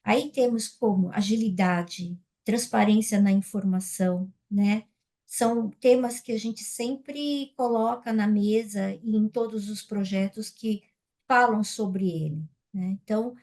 Aí temos como agilidade, transparência na informação, né? São temas que a gente sempre coloca na mesa e em todos os projetos que falam sobre ele, né? Então,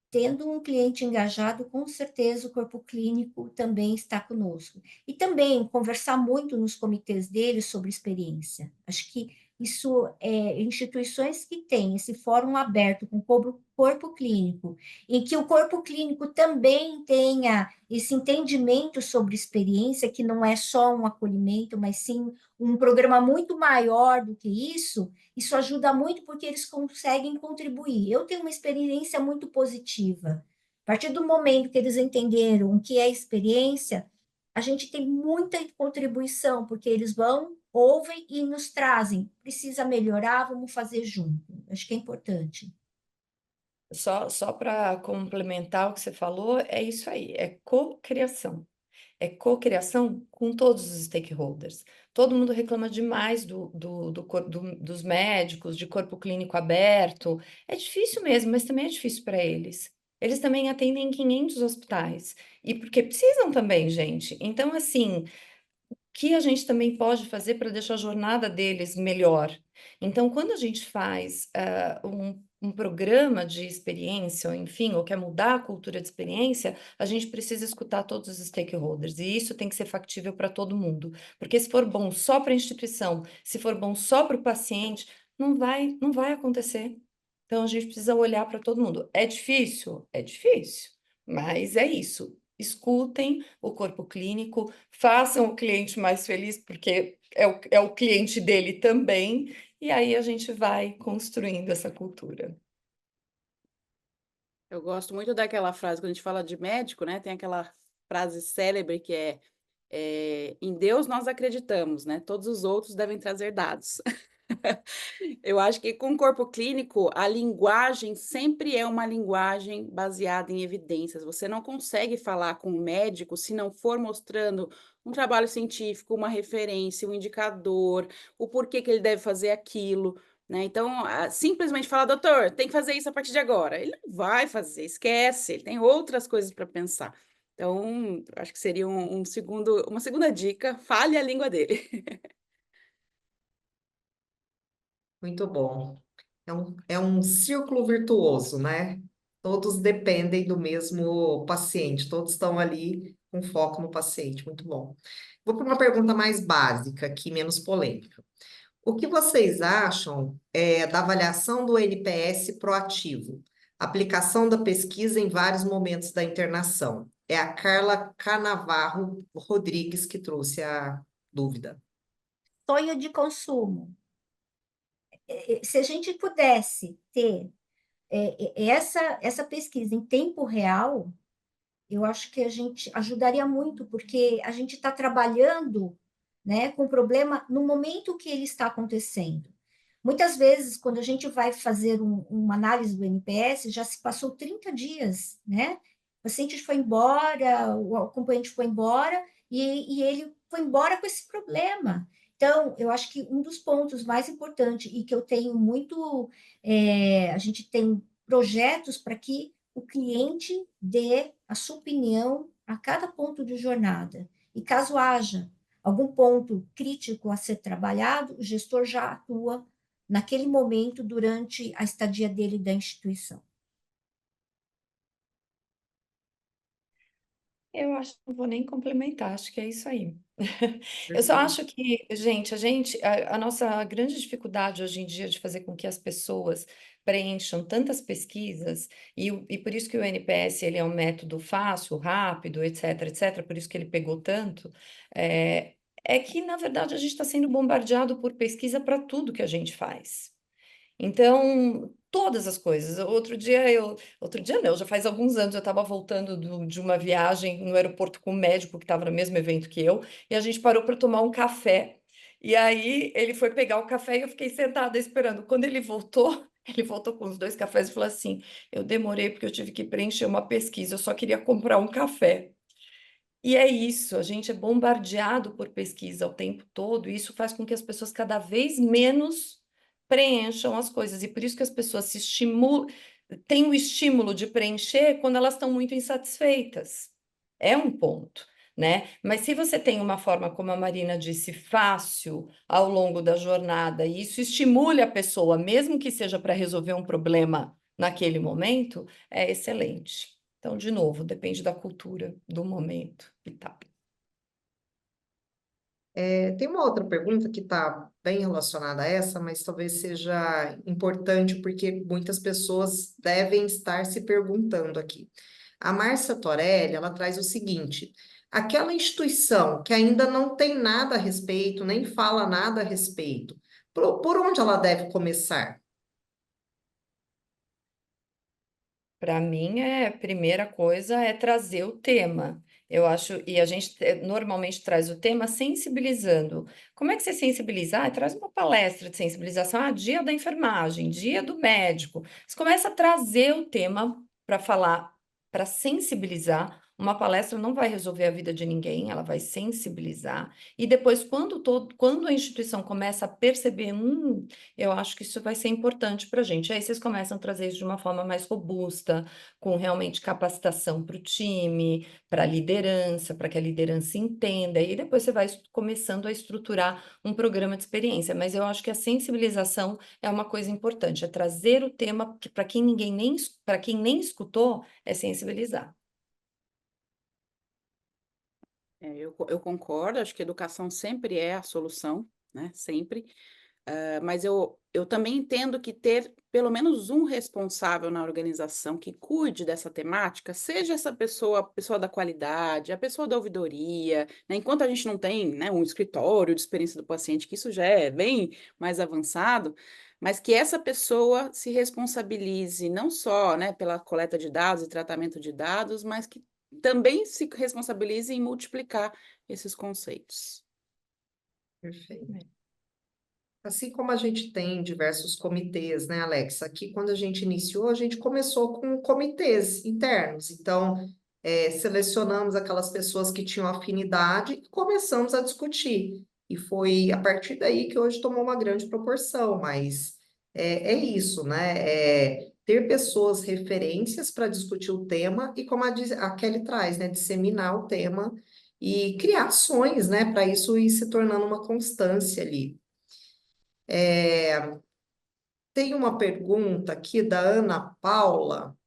tendo um cliente engajado, com certeza o corpo clínico também está conosco. E também conversar muito nos comitês dele sobre experiência. Acho que isso instituições que têm esse fórum aberto com o corpo clínico, em que o corpo clínico também tenha esse entendimento sobre experiência, que não é só um acolhimento, mas sim um programa muito maior do que isso ajuda muito porque eles conseguem contribuir. Eu tenho uma experiência muito positiva. A partir do momento que eles entenderam o que é experiência, a gente tem muita contribuição, porque eles vão, ouvem e nos trazem. Precisa melhorar, vamos fazer junto. Acho que é importante. Só para complementar o que você falou, é isso aí, é cocriação. É cocriação com todos os stakeholders. Todo mundo reclama demais dos médicos, de corpo clínico aberto. É difícil mesmo, mas também é difícil para eles. Eles também atendem 500 hospitais. E porque precisam também, gente. Então, assim, que a gente também pode fazer para deixar a jornada deles melhor. Então, quando a gente faz um programa de experiência, ou enfim, ou quer mudar a cultura de experiência, a gente precisa escutar todos os stakeholders, e isso tem que ser factível para todo mundo. Porque se for bom só para a instituição, se for bom só para o paciente, não vai acontecer. Então, a gente precisa olhar para todo mundo. É difícil? É difícil, mas é isso. Escutem o corpo clínico, façam o cliente mais feliz, porque é o cliente dele também, e aí a gente vai construindo essa cultura. Eu gosto muito daquela frase, quando a gente fala de médico, né? Tem aquela frase célebre que é: Em Deus nós acreditamos, né? Todos os outros devem trazer dados. Eu acho que com o corpo clínico, a linguagem sempre é uma linguagem baseada em evidências. Você não consegue falar com o médico se não for mostrando um trabalho científico, uma referência, um indicador, o porquê que ele deve fazer aquilo, né? Então, simplesmente falar, doutor, tem que fazer isso a partir de agora. Ele não vai fazer, esquece, ele tem outras coisas para pensar. Então, acho que seria uma segunda dica, fale a língua dele. Muito bom. É um círculo virtuoso, né? Todos dependem do mesmo paciente, todos estão ali com foco no paciente. Muito bom. Vou para uma pergunta mais básica, aqui, menos polêmica. O que vocês acham da avaliação do NPS proativo? Aplicação da pesquisa em vários momentos da internação. É a Carla Canavarro Rodrigues que trouxe a dúvida. Sonho de consumo. Se a gente pudesse ter essa pesquisa em tempo real, eu acho que a gente ajudaria muito, porque a gente está trabalhando, né, com o problema no momento que ele está acontecendo. Muitas vezes, quando a gente vai fazer uma análise do NPS, já se passou 30 dias, né? O paciente foi embora, o acompanhante foi embora, e ele foi embora com esse problema. Então, eu acho que um dos pontos mais importantes, e que eu tenho muito, a gente tem projetos para que o cliente dê a sua opinião a cada ponto de jornada. E caso haja algum ponto crítico a ser trabalhado, o gestor já atua naquele momento durante a estadia dele da instituição. Eu acho que não vou nem complementar, acho que é isso aí. Eu só Perfeito. acho que, gente, a nossa grande dificuldade hoje em dia de fazer com que as pessoas preencham tantas pesquisas, e por isso que o NPS ele é um método fácil, rápido, etc, etc, por isso que ele pegou tanto, é que, na verdade, a gente está sendo bombardeado por pesquisa para tudo que a gente faz. Então, todas as coisas. Outro dia não, já faz alguns anos eu estava voltando de uma viagem no aeroporto com um médico que estava no mesmo evento que eu, e a gente parou para tomar um café. E aí ele foi pegar o café e eu fiquei sentada esperando. Quando ele voltou, ele voltou com os dois cafés e falou assim: eu demorei porque eu tive que preencher uma pesquisa, eu só queria comprar um café. E é isso, a gente é bombardeado por pesquisa o tempo todo, e isso faz com que as pessoas cada vez menos preencham as coisas. E por isso que as pessoas se estimulam, têm o estímulo de preencher quando elas estão muito insatisfeitas. É um ponto, né? Mas se você tem uma forma, como a Marina disse, fácil ao longo da jornada, e isso estimule a pessoa, mesmo que seja para resolver um problema naquele momento, é excelente. Então, de novo, depende da cultura, do momento e tal. Tem uma outra pergunta que está bem relacionada a essa, mas talvez seja importante porque muitas pessoas devem estar se perguntando aqui. A Márcia Torelli, ela traz o seguinte: aquela instituição que ainda não tem nada a respeito, nem fala nada a respeito, por onde ela deve começar? Para mim, a primeira coisa é trazer o tema. Eu acho, e a gente normalmente traz o tema sensibilizando. Como é que você sensibiliza? Traz uma palestra de sensibilização, dia da enfermagem, dia do médico. Você começa a trazer o tema para falar, para sensibilizar. Uma palestra não vai resolver a vida de ninguém, ela vai sensibilizar. E depois, quando a instituição começa a perceber, eu acho que isso vai ser importante para a gente. Aí vocês começam a trazer isso de uma forma mais robusta, com realmente capacitação para o time, para a liderança, para que a liderança entenda, e depois você vai começando a estruturar um programa de experiência. Mas eu acho que a sensibilização é uma coisa importante, é trazer o tema que para quem para quem nem escutou, é sensibilizar. Eu concordo, acho que educação sempre é a solução, né? Sempre. Mas eu também entendo que ter pelo menos um responsável na organização que cuide dessa temática, seja essa pessoa, a pessoa da qualidade, a pessoa da ouvidoria, né? Enquanto a gente não tem, né, um escritório de experiência do paciente, que isso já é bem mais avançado, mas que essa pessoa se responsabilize não só, né, pela coleta de dados e tratamento de dados, mas que também se responsabilize em multiplicar esses conceitos. Perfeito. Assim como a gente tem diversos comitês, né, Alex? Aqui, quando a gente iniciou, a gente começou com comitês internos. Então, selecionamos aquelas pessoas que tinham afinidade e começamos a discutir. E foi a partir daí que hoje tomou uma grande proporção. Mas é isso, né? Ter pessoas referências para discutir o tema e, como a Kelly traz, né, disseminar o tema e criar ações, né, para isso ir se tornando uma constância ali. Tem uma pergunta aqui da Ana Paula.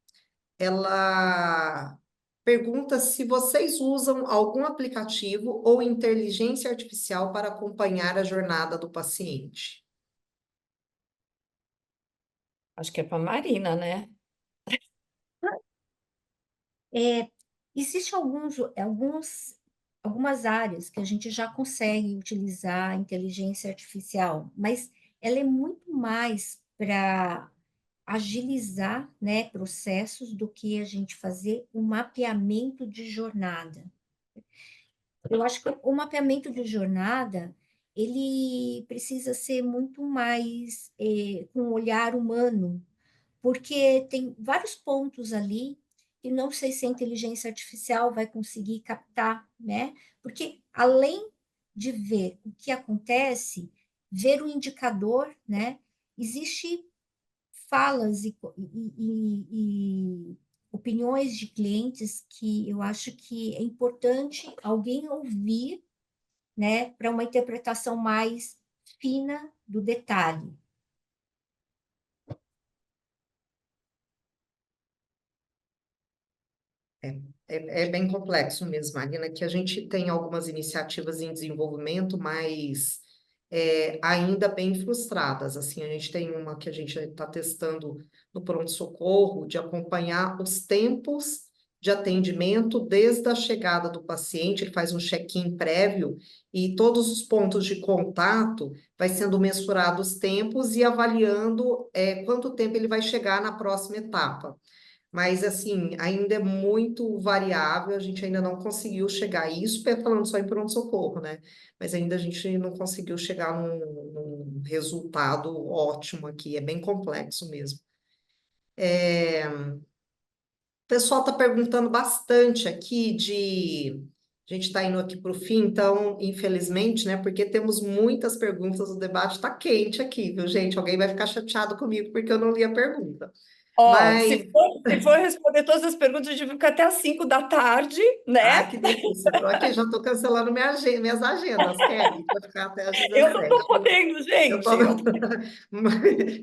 Ela pergunta se vocês usam algum aplicativo ou inteligência artificial para acompanhar a jornada do paciente. Acho que é para a Marina, né? Existem algumas áreas que a gente já consegue utilizar a inteligência artificial, mas ela é muito mais para agilizar, né, processos do que a gente fazer um mapeamento de jornada. Eu acho que o mapeamento de jornada, ele precisa ser muito mais com um olhar humano, porque tem vários pontos ali e não sei se a inteligência artificial vai conseguir captar, né? Porque além de ver o que acontece, ver o indicador, né? Existe falas e opiniões de clientes que eu acho que é importante alguém ouvir, né, para uma interpretação mais fina do detalhe. É bem complexo mesmo, Marina, que a gente tem algumas iniciativas em desenvolvimento, mas ainda bem frustradas. Assim, a gente tem uma que a gente está testando no pronto-socorro, de acompanhar os tempos de atendimento desde a chegada do paciente, ele faz um check-in prévio e todos os pontos de contato vai sendo mensurados os tempos e avaliando quanto tempo ele vai chegar na próxima etapa. Mas, assim, ainda é muito variável, a gente ainda não conseguiu chegar a isso, falando só em pronto-socorro, né? Mas ainda a gente não conseguiu chegar num resultado ótimo aqui, é bem complexo mesmo. O pessoal está perguntando bastante aqui A gente está indo aqui para o fim, então, infelizmente, né? Porque temos muitas perguntas, o debate está quente aqui, viu, gente? Alguém vai ficar chateado comigo porque eu não li a pergunta. Ó, Mas se for responder todas as perguntas, a gente vai ficar até às 5 da tarde, ai, né? que delícia. Estou aqui, já estou cancelando minhas agendas, Kelly, para ficar até às Eu não 17. estou podendo, Eu, tô... gente.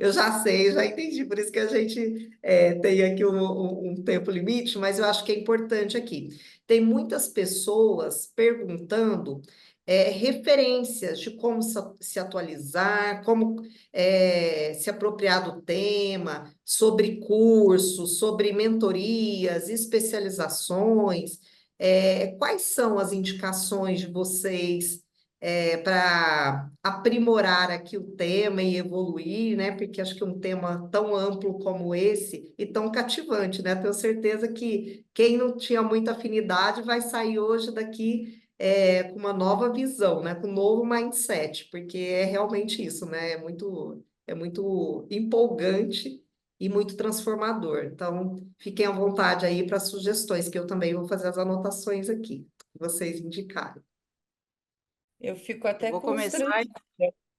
eu já sei, já entendi, por isso que a gente tem aqui um tempo limite, mas eu acho que é importante aqui. Tem muitas pessoas perguntando referências de como se atualizar, como se apropriar do tema, sobre cursos, sobre mentorias, especializações. Quais são as indicações de vocês? Para aprimorar aqui o tema e evoluir, né? Porque acho que um tema tão amplo como esse e tão cativante, né? Tenho certeza que quem não tinha muita afinidade vai sair hoje daqui com uma nova visão, né? Com um novo mindset, porque é realmente isso, né? É muito empolgante e muito transformador. Então, fiquem à vontade aí para sugestões, que eu também vou fazer as anotações aqui, que vocês indicarem. Eu fico Eu até vou começar. constrangida.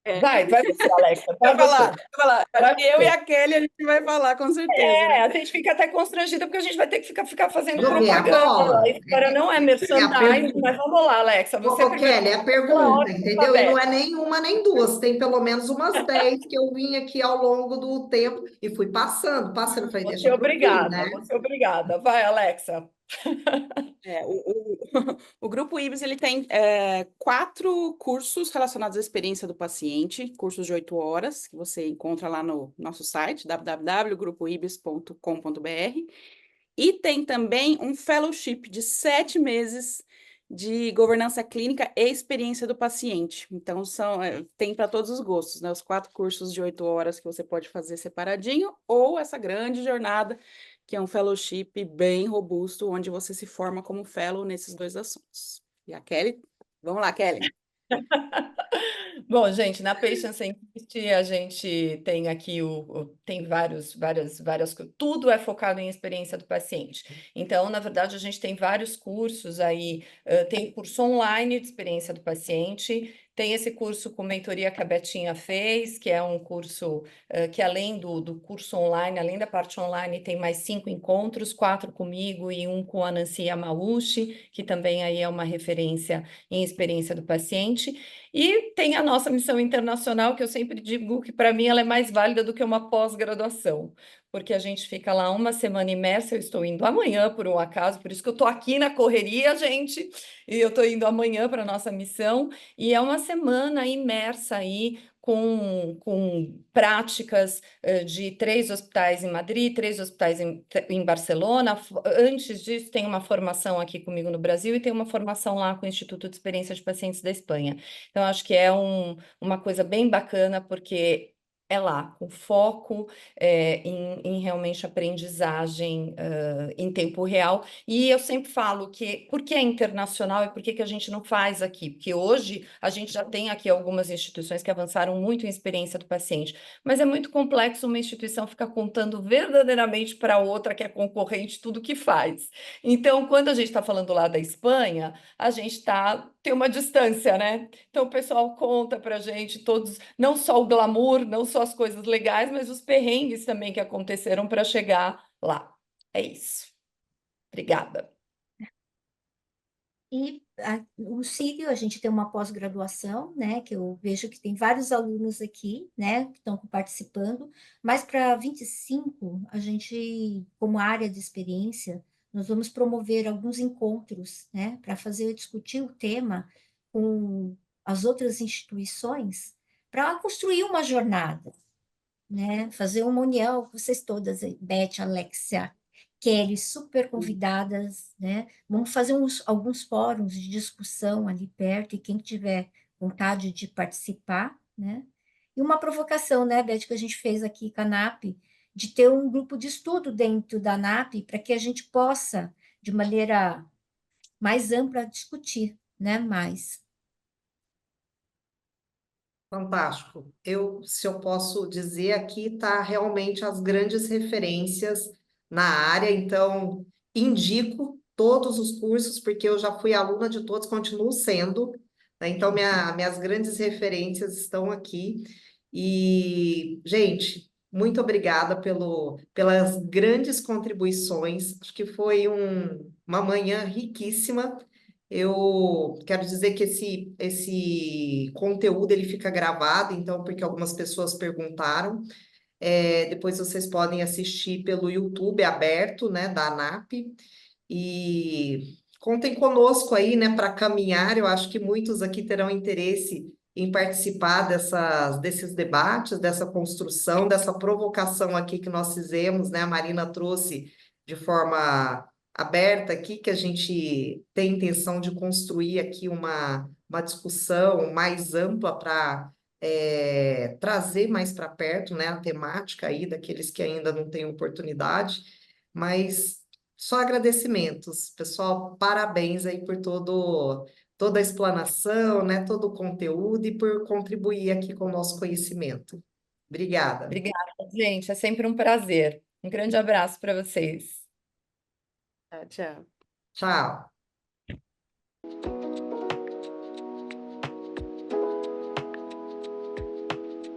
É. Vai você, Alexa, vai você. Vai falar. Vai Eu e você. a Kelly, a gente vai falar, com certeza, né? A gente fica até constrangida porque a gente vai ter que ficar fazendo Joguei a propaganda. bola. A história não é É a merchandising, mas vamos lá, Alexa. Você primeiro Kelly, é a pela pergunta, ordem entendeu? E não é alfabética. nenhuma nem duas, tem pelo menos umas 10 que eu vim aqui ao longo do tempo e fui passando. Falei, Você é deixa para o fim, né? obrigada, você é obrigada. Vai, Alexa. O Grupo Ibis ele tem 4 cursos relacionados à experiência do paciente, cursos de 8 horas, que você encontra lá no nosso site, www.grupoibis.com.br. E tem também um fellowship de 7 meses de governança clínica e experiência do paciente. Então, tem para todos os gostos, né? Os 4 cursos de 8 horas que você pode fazer separadinho, ou essa grande jornada, que é um fellowship bem robusto, onde você se forma como fellow nesses 2 assuntos. E a Kelly? Vamos lá, Kelly. Bom, gente, na Patients Centricity a gente tem aqui tem tudo é focado em experiência do paciente. Então, na verdade, a gente tem vários cursos aí, tem o curso online de experiência do paciente, tem esse curso com mentoria que a Betinha fez, que é um curso que além do curso online, além da parte online, tem mais 5 encontros, 4 comigo e um com a Nancy Yamauchi, que também aí é uma referência em experiência do paciente. E tem a nossa missão internacional, que eu sempre digo que para mim ela é mais válida do que uma pós-graduação, porque a gente fica lá uma semana imersa. Eu estou indo amanhã, por um acaso, por isso que eu estou aqui na correria, gente, e eu estou indo amanhã para a nossa missão, e é uma semana imersa aí com práticas de 3 hospitais em Madrid, 3 hospitais em Barcelona. Antes disso, tem uma formação aqui comigo no Brasil e tem uma formação lá com o Instituto de Experiência de Pacientes da Espanha. Então, acho que é uma coisa bem bacana, porque é lá, com foco em realmente aprendizagem em tempo real. E eu sempre falo que, por que é internacional e por que a gente não faz aqui? Porque hoje a gente já tem aqui algumas instituições que avançaram muito em experiência do paciente, mas é muito complexo uma instituição ficar contando verdadeiramente para outra que é concorrente tudo que faz. Então, quando a gente está falando lá da Espanha, a gente tem uma distância, né? Então, o pessoal conta para a gente todos, não só o glamour, não só as coisas legais, mas os perrengues também que aconteceram para chegar lá. É isso. Obrigada. E o Sírio, a gente tem uma pós-graduação, né, que eu vejo que tem vários alunos aqui, né, que estão participando, mas para 25, a gente, como área de experiência, nós vamos promover alguns encontros, né, para discutir o tema com as outras instituições, para construir uma jornada, né, fazer uma união, vocês todas, aí, Beth, Alexia, Kelly, super convidadas, né? Vamos fazer alguns fóruns de discussão ali perto, e quem tiver vontade de participar, né? E uma provocação, né, Beth, que a gente fez aqui com a NAP, de ter um grupo de estudo dentro da NAP, para que a gente possa, de maneira mais ampla, discutir, né, mais. Fantástico. Se eu posso dizer, aqui está realmente as grandes referências na área, então indico todos os cursos, porque eu já fui aluna de todos, continuo sendo, né? Então, minhas grandes referências estão aqui. E, gente, muito obrigada pelas grandes contribuições. Acho que foi uma manhã riquíssima. Eu quero dizer que esse conteúdo ele fica gravado, então, porque algumas pessoas perguntaram. Depois vocês podem assistir pelo YouTube aberto, né, da ANAP. E contem conosco aí, né, para caminhar. Eu acho que muitos aqui terão interesse em participar desses debates, dessa construção, dessa provocação aqui que nós fizemos, né? A Marina trouxe de forma aberta aqui, que a gente tem intenção de construir aqui uma discussão mais ampla para trazer mais para perto, né, a temática aí daqueles que ainda não têm oportunidade, mas só agradecimentos, pessoal, parabéns aí por toda a explanação, né, todo o conteúdo e por contribuir aqui com o nosso conhecimento. Obrigada. Obrigada, gente. É sempre um prazer. Um grande abraço para vocês. Tchau. Tchau.